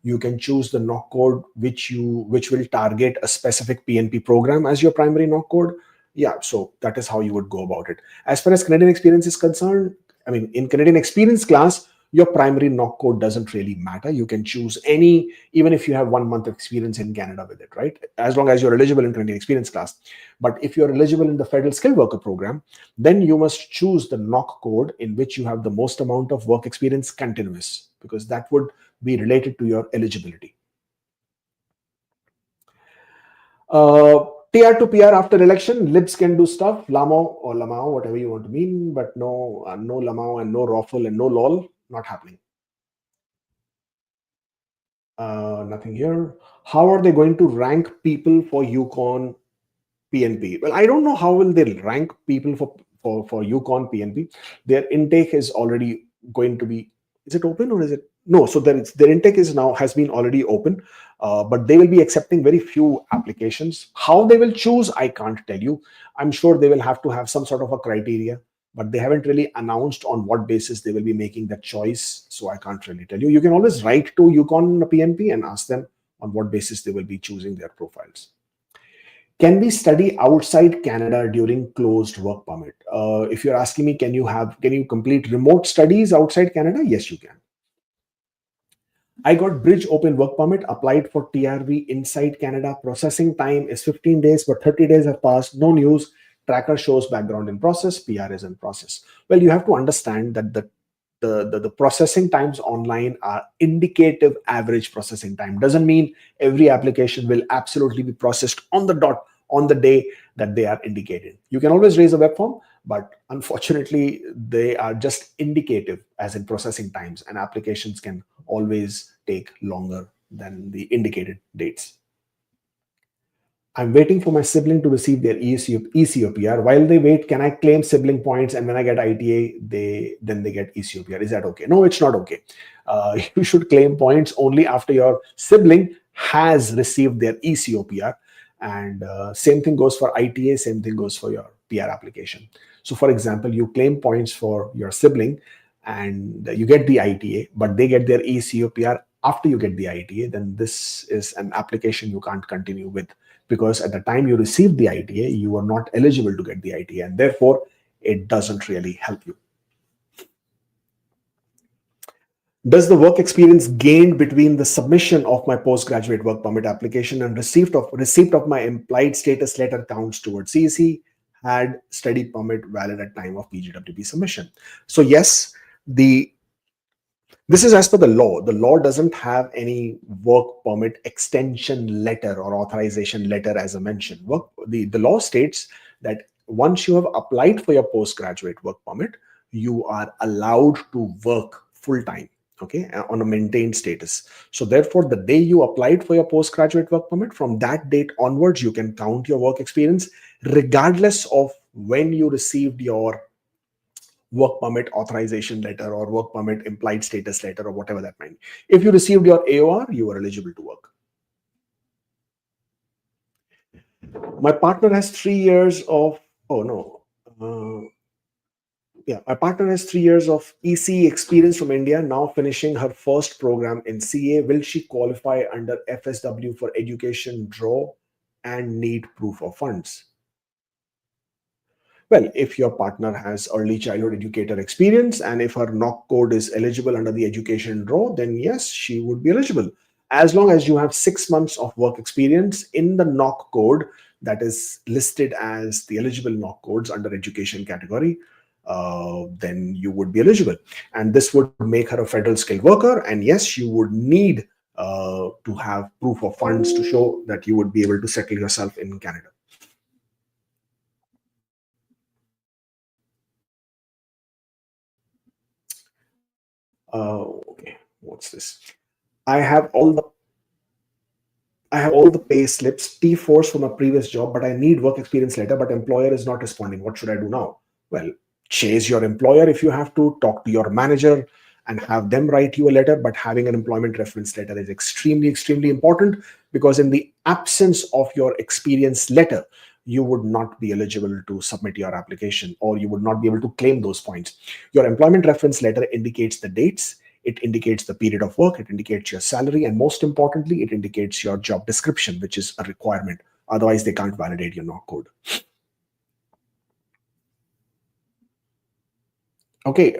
You can choose the knock code which will target a specific PNP program as your primary knock code. Yeah, so that is how you would go about it. As far as Canadian experience is concerned, I mean, in Canadian experience class, your primary knock code doesn't really matter. You can choose any, even if you have 1 month of experience in Canada with it, right? As long as you're eligible in Canadian experience class. But if you're eligible in the federal skilled worker program, then you must choose the knock code in which you have the most amount of work experience continuous, because that would be related to your eligibility. TR to PR after election, libs can do stuff, Lamo or Lamau, whatever you want to mean, but no Lamau and no Raffle and no LOL, not happening. Nothing here. How are they going to rank people for Yukon PNP? Well, I don't know how will they rank people for Yukon PNP. Their intake is already going to be. Is it open or is it no? So their intake has been already open, but they will be accepting very few applications. How they will choose, I can't tell you. I'm sure they will have to have some sort of a criteria, but they haven't really announced on what basis they will be making that choice. So I can't really tell you. You can always write to Yukon PNP and ask them on what basis they will be choosing their profiles. Can we study outside Canada during closed work permit? If you're asking me, can you complete remote studies outside Canada? Yes, you can. I got bridge open work permit, applied for TRV inside Canada. Processing time is 15 days, but 30 days have passed. No news. Tracker shows background in process. PR is in process. Well, you have to understand that the processing times online are indicative average processing time. Doesn't mean every application will absolutely be processed on the dot on the day that they are indicated. You can always raise a web form, but unfortunately, they are just indicative as in processing times, and applications can always take longer than the indicated dates. I'm waiting for my sibling to receive their ECOPR. While they wait, can I claim sibling points? And when I get ITA, they get ECOPR. Is that okay? No, it's not okay. You should claim points only after your sibling has received their ECOPR. And same thing goes for ITA. Same thing goes for your PR application. So, for example, you claim points for your sibling, and you get the ITA, but they get their ECOPR after you get the ITA. Then this is an application you can't continue with, because at the time you received the ITA, you were not eligible to get the ITA, and therefore it doesn't really help you. Does the work experience gained between the submission of my postgraduate work permit application and receipt of my implied status letter counts towards CEC? Had study permit valid at time of PGWP submission? So yes, the this is as per the law. The law doesn't have any work permit extension letter or authorization letter as I mentioned. The law states that once you have applied for your postgraduate work permit, you are allowed to work full time, okay, on a maintained status. So therefore, the day you applied for your postgraduate work permit, from that date onwards, you can count your work experience regardless of when you received your work permit authorization letter or work permit implied status letter or whatever that might be. If you received your AOR, you are eligible to work. My partner has 3 years of, oh no, yeah, my partner has 3 years of EC experience from India, now finishing her first program in CA. Will she qualify under FSW for education draw and need proof of funds? Well, if your partner has early childhood educator experience and if her knock code is eligible under the education draw, then yes, she would be eligible. As long as you have 6 months of work experience in the knock code that is listed as the eligible knock codes under education category, then you would be eligible. And this would make her a federal skilled worker. And yes, you would need to have proof of funds to show that you would be able to settle yourself in Canada. Okay, what's this? I have all the I have all the pay slips, T4s from a previous job, but I need work experience letter, but employer is not responding. What should I do now? Well, chase your employer if you have to, talk to your manager and have them write you a letter. But having an employment reference letter is extremely, extremely important, because in the absence of your experience letter, you would not be eligible to submit your application, or you would not be able to claim those points. Your employment reference letter indicates the dates, it indicates the period of work, it indicates your salary, and most importantly, it indicates your job description, which is a requirement. Otherwise, they can't validate your knock code. Okay,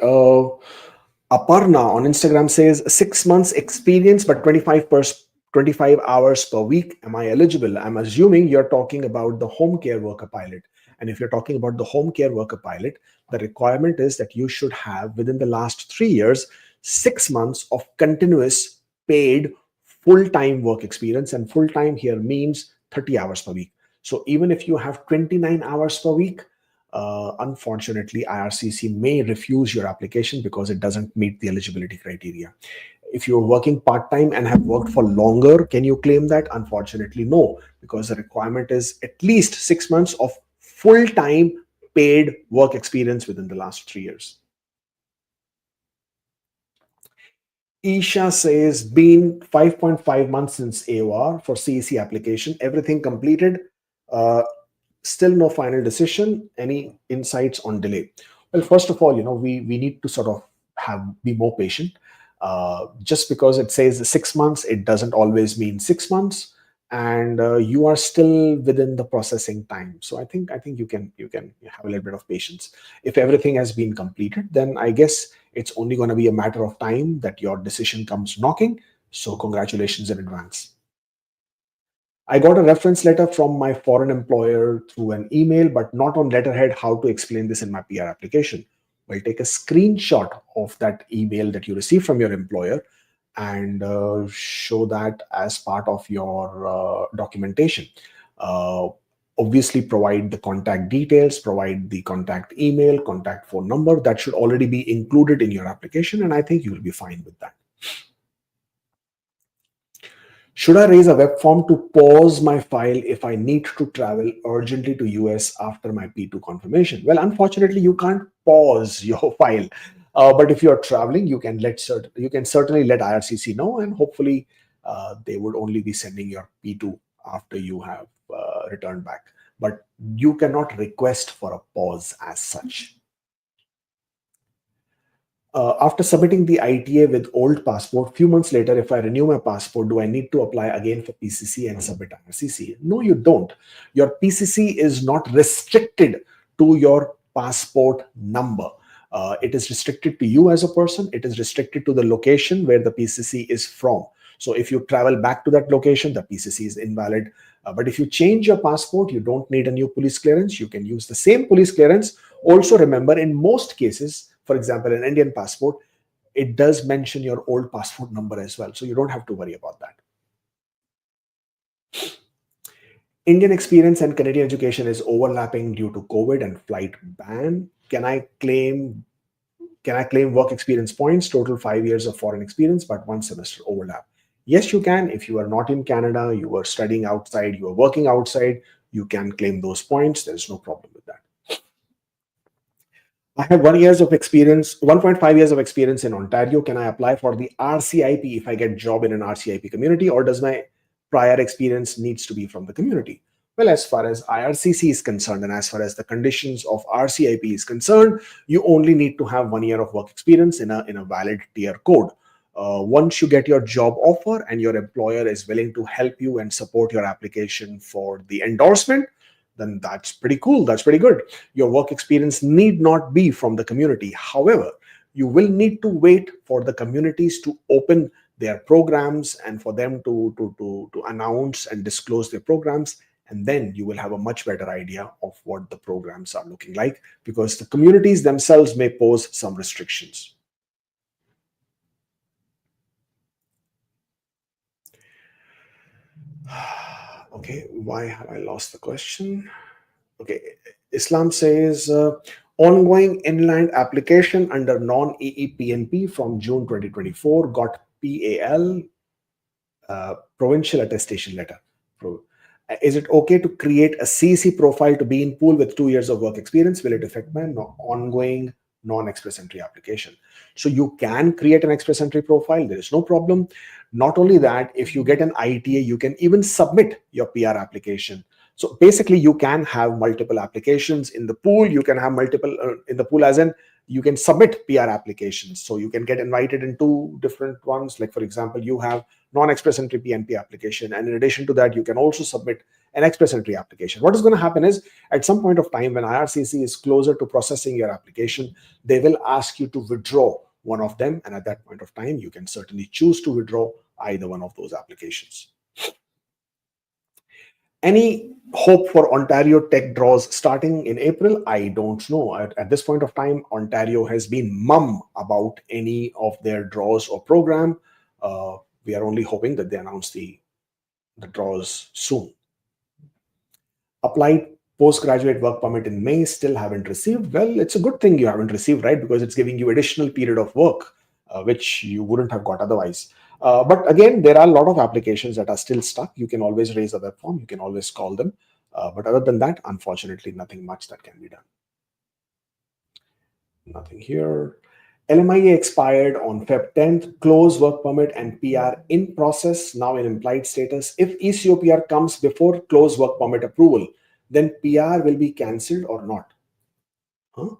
Aparna on Instagram says 6 months experience, but 25 hours per week. Am I eligible? I'm assuming you're talking about the home care worker pilot. And if you're talking about the home care worker pilot, the requirement is that you should have within the last 3 years, 6 months of continuous paid full-time work experience. And full-time here means 30 hours per week. So even if you have 29 hours per week, unfortunately, IRCC may refuse your application because it doesn't meet the eligibility criteria. If you're working part time and have worked for longer, can you claim that? Unfortunately, no, because the requirement is at least 6 months of full time paid work experience within the last 3 years. Isha says, been 5.5 months since AOR for CEC application, everything completed. Uh, Still no final decision. Any insights on delay? Well, first of all, we need to sort of be more patient. Just because it says 6 months, it doesn't always mean 6 months, and you are still within the processing time. So I think you can have a little bit of patience. If everything has been completed, then I guess it's only going to be a matter of time that your decision comes knocking. So congratulations in advance. I got a reference letter from my foreign employer through an email, but not on letterhead how to explain this in my PR application. Well, take a screenshot of that email that you received from your employer and show that as part of your documentation. Uh, Obviously, provide the contact details, provide the contact email, contact phone number. That should already be included in your application, and I think you will be fine with that. Should I raise a web form to pause my file if I need to travel urgently to US after my P2 confirmation? Well, unfortunately, you can't pause your file. But if you're traveling, you can certainly let IRCC know, and hopefully they would only be sending your P2 after you have returned back. But you cannot request for a pause as such. After submitting the ITA with old passport, few months later, if I renew my passport, do I need to apply again for PCC and submit IRCC? No, you don't. Your PCC is not restricted to your passport number. It is restricted to you as a person. It is restricted to the location where the PCC is from. So if you travel back to that location, the PCC is invalid. But if you change your passport, you don't need a new police clearance. You can use the same police clearance. Also remember, in most cases, for example, an Indian passport, it does mention your old passport number as well. So you don't have to worry about that. Indian experience and Canadian education is overlapping due to COVID and flight ban. Can I claim work experience points, total 5 years of foreign experience, but 1 semester overlap? Yes, you can. If you are not in Canada, you are studying outside, you are working outside, you can claim those points. There's no problem with that. I have 1 years of experience, 1.5 years of experience in Ontario. Can I apply for the RCIP if I get job in an RCIP community, or does my prior experience needs to be from the community? Well, as far as IRCC is concerned, and as far as the conditions of RCIP is concerned, you only need to have 1 year of work experience in a valid tier code. Once you get your job offer and your employer is willing to help you and support your application for the endorsement, then that's pretty cool. That's pretty good. Your work experience need not be from the community. However, you will need to wait for the communities to open their programs and for them to announce and disclose their programs. And then you will have a much better idea of what the programs are looking like, because the communities themselves may pose some restrictions. Okay, why have I lost the question? Okay, Islam says ongoing inland application under non-EEPNP from June 2024 got PAL, provincial attestation letter. Is it okay to create a CC profile to be in pool with 2 years of work experience? Will it affect my ongoing non-express entry application? So you can create an express entry profile. There is no problem. Not only that, if you get an ITA, you can even submit your PR application. So basically, you can have multiple applications in the pool. You can have multiple in the pool, as in you can submit PR applications. So you can get invited in two different ones. Like, for example, you have non-express entry PNP application. And in addition to that, you can also submit an express entry application. What is going to happen is, at some point of time, when IRCC is closer to processing your application, they will ask you to withdraw one of them. And at that point of time, you can certainly choose to withdraw either one of those applications. Any hope for Ontario tech draws starting in April? I don't know. At this point of time, Ontario has been mum about any of their draws or program. We are only hoping that they announce the draws soon. Applied postgraduate work permit in May, still haven't received. Well, it's a good thing you haven't received, right? Because it's giving you additional period of work, which you wouldn't have got otherwise. But again, there are a lot of applications that are still stuck. You can always raise a web form. You can always call them. But other than that, unfortunately, nothing much that can be done. Nothing here. LMIA expired on Feb 10th. Close work permit and PR in process, now in implied status. If ECOPR comes before close work permit approval, then PR will be cancelled or not? Huh?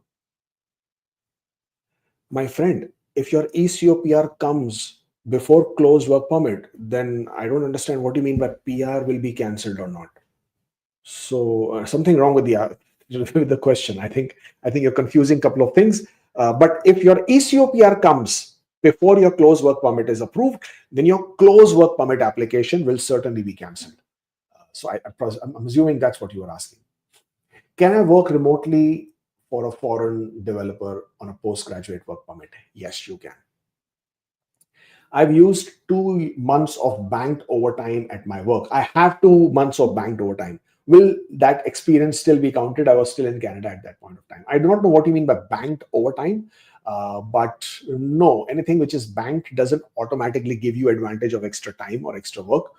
My friend, if your ECOPR comes before close work permit, then I don't understand what you mean by PR will be cancelled or not. So something wrong with the with the question. I think you're confusing a couple of things. But if your ECOPR comes before your close work permit is approved, then your close work permit application will certainly be cancelled. So I'm assuming that's what you are asking. Can I work remotely for a foreign developer on a postgraduate work permit? Yes, you can. I've used 2 months of banked overtime at my work. I have 2 months of banked overtime. Will that experience still be counted? I was still in Canada at that point of time. I do not know what you mean by banked overtime. But no, anything which is banked doesn't automatically give you advantage of extra time or extra work.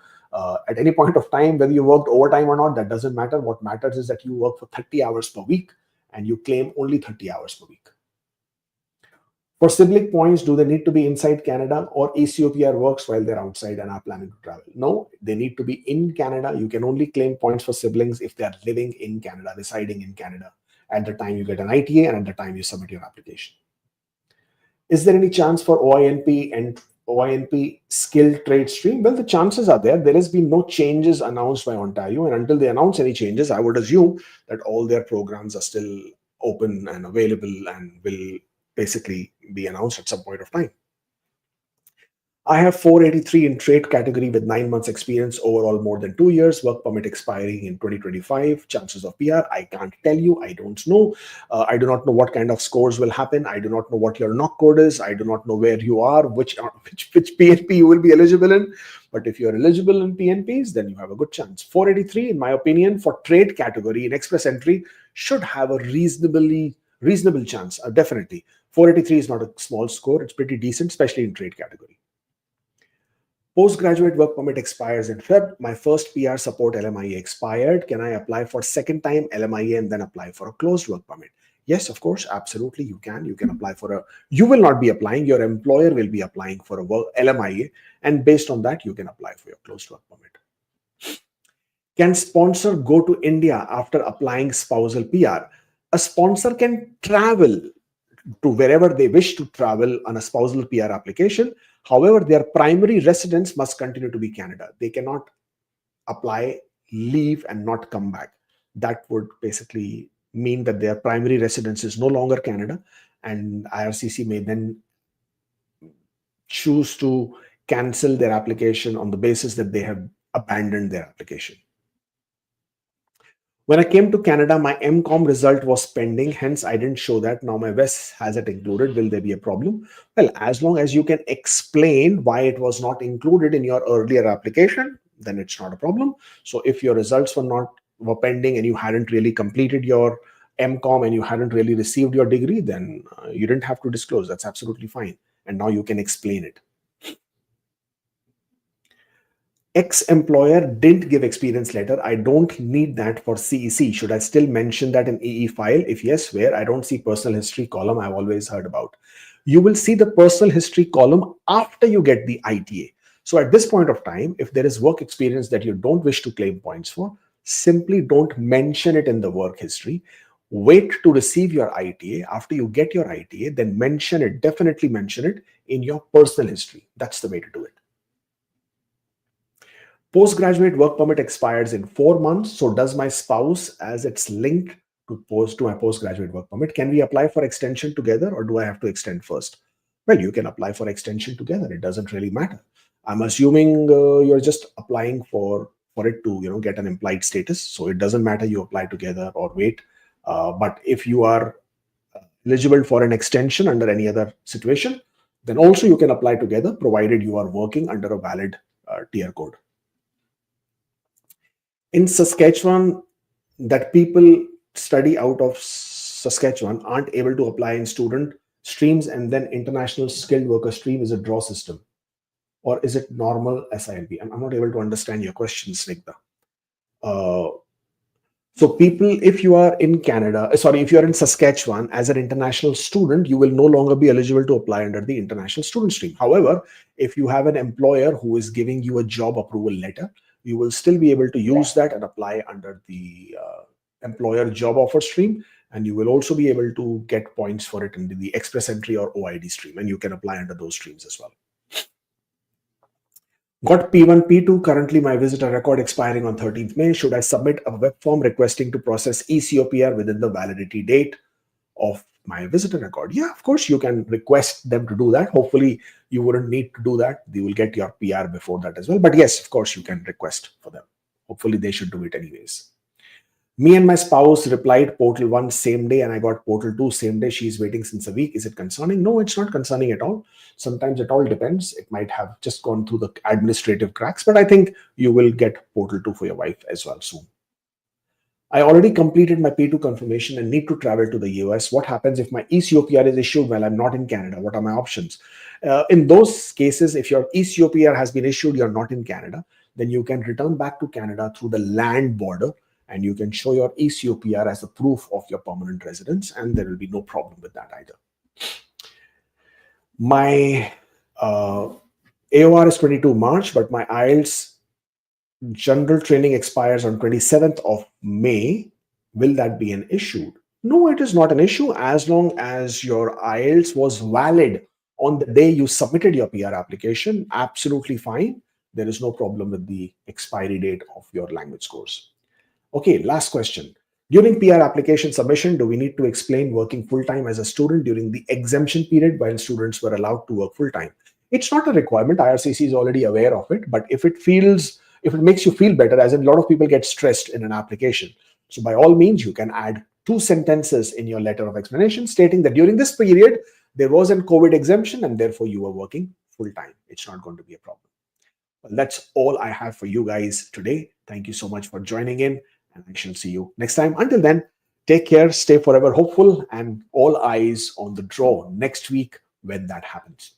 At any point of time, whether you worked overtime or not, that doesn't matter. What matters is that you work for 30 hours per week and you claim only 30 hours per week. For sibling points, do they need to be inside Canada, or ACOPR works while they're outside and are planning to travel? No, they need to be in Canada. You can only claim points for siblings if they are living in Canada, residing in Canada at the time you get an ITA and at the time you submit your application. Is there any chance for OINP and OINP skilled trade stream? Well, the chances are there. There has been no changes announced by Ontario, and until they announce any changes, I would assume that all their programs are still open and available and will basically be announced at some point of time. I have 483 in trade category with 9 months experience, overall more than 2 years, work permit expiring in 2025, chances of PR, I can't tell you, I don't know. I do not know what kind of scores will happen. I do not know what your knock code is. I do not know where you are, which PNP you will be eligible in. But if you're eligible in PNPs, then you have a good chance. 483, in my opinion, for trade category in express entry should have a reasonable chance, definitely. 483 is not a small score. It's pretty decent, especially in trade category. Postgraduate work permit expires in Feb. My first PR support LMIA expired. Can I apply for second time LMIA and then apply for a closed work permit? Yes, of course, absolutely you can. You can apply for a, you will not be applying, your employer will be applying for a LMIA, and based on that, you can apply for your closed work permit. Can sponsor go to India after applying spousal PR? A sponsor can travel to wherever they wish to travel on a spousal PR application. However, their primary residence must continue to be Canada. They cannot apply, leave, and not come back. That would basically mean that their primary residence is no longer Canada, and IRCC may then choose to cancel their application on the basis that they have abandoned their application. When I came to Canada, my MCOM result was pending, hence I didn't show that. Now my WES has it included. Will there be a problem? Well, as long as you can explain why it was not included in your earlier application, then it's not a problem. So if your results were pending and you hadn't really completed your MCOM and you hadn't really received your degree, then you didn't have to disclose. That's absolutely fine. And now you can explain it. Ex-employer didn't give experience letter. I don't need that for CEC. Should I still mention that in EE file? If yes, where? I don't see personal history column. I've always heard about. You will see the personal history column after you get the ITA. So at this point of time, if there is work experience that you don't wish to claim points for, simply don't mention it in the work history. Wait to receive your ITA. After you get your ITA, then mention it, definitely mention it in your personal history. That's the way to do it. Postgraduate work permit expires in 4 months. So does my spouse, as it's linked to my postgraduate work permit, can we apply for extension together, or do I have to extend first? Well, you can apply for extension together. It doesn't really matter. I'm assuming you're just applying for it to get an implied status. So it doesn't matter you apply together or wait. But if you are eligible for an extension under any other situation, then also you can apply together, provided you are working under a valid tier code. In Saskatchewan, that people study out of Saskatchewan aren't able to apply in student streams, and then international skilled worker stream is a draw system, or is it normal SILB? I'm not able to understand your question, Snigdha. So people, if you are in if you are in Saskatchewan as an international student, you will no longer be eligible to apply under the international student stream. However, if you have an employer who is giving you a job approval letter, you will still be able to use that and apply under the employer job offer stream. And you will also be able to get points for it in the express entry or OID stream. And you can apply under those streams as well. Got P1, P2. Currently, my visitor record expiring on 13th May. Should I submit a web form requesting to process ECOPR within the validity date of my visitor record? Yeah, of course, you can request them to do that. Hopefully, you wouldn't need to do that. You will get your PR before that as well. But yes, of course, you can request for them. Hopefully, they should do it anyways. Me and my spouse replied portal 1 same day, and I got portal 2 same day. She's waiting since a week. Is it concerning? No, it's not concerning at all. Sometimes it all depends. It might have just gone through the administrative cracks, but I think you will get portal 2 for your wife as well soon. I already completed my P2 confirmation and need to travel to the US. What happens if my ECOPR is issued while I'm not in Canada? What are my options? In those cases, if your ECOPR has been issued, you're not in Canada, then you can return back to Canada through the land border and you can show your ECOPR as a proof of your permanent residence, and there will be no problem with that either. My AOR is 22 March, but my IELTS general training expires on 27th of May. Will that be an issue? No, it is not an issue as long as your IELTS was valid on the day you submitted your PR application. Absolutely fine. There is no problem with the expiry date of your language course. Okay, last question. During PR application submission, do we need to explain working full-time as a student during the exemption period while students were allowed to work full-time? It's not a requirement. IRCC is already aware of it, but if it makes you feel better, as in a lot of people get stressed in an application. So by all means, you can add 2 sentences in your letter of explanation stating that during this period, there was a COVID exemption and therefore you were working full-time. It's not going to be a problem. Well, that's all I have for you guys today. Thank you so much for joining in, and I shall see you next time. Until then, take care, stay forever hopeful, and all eyes on the draw next week when that happens.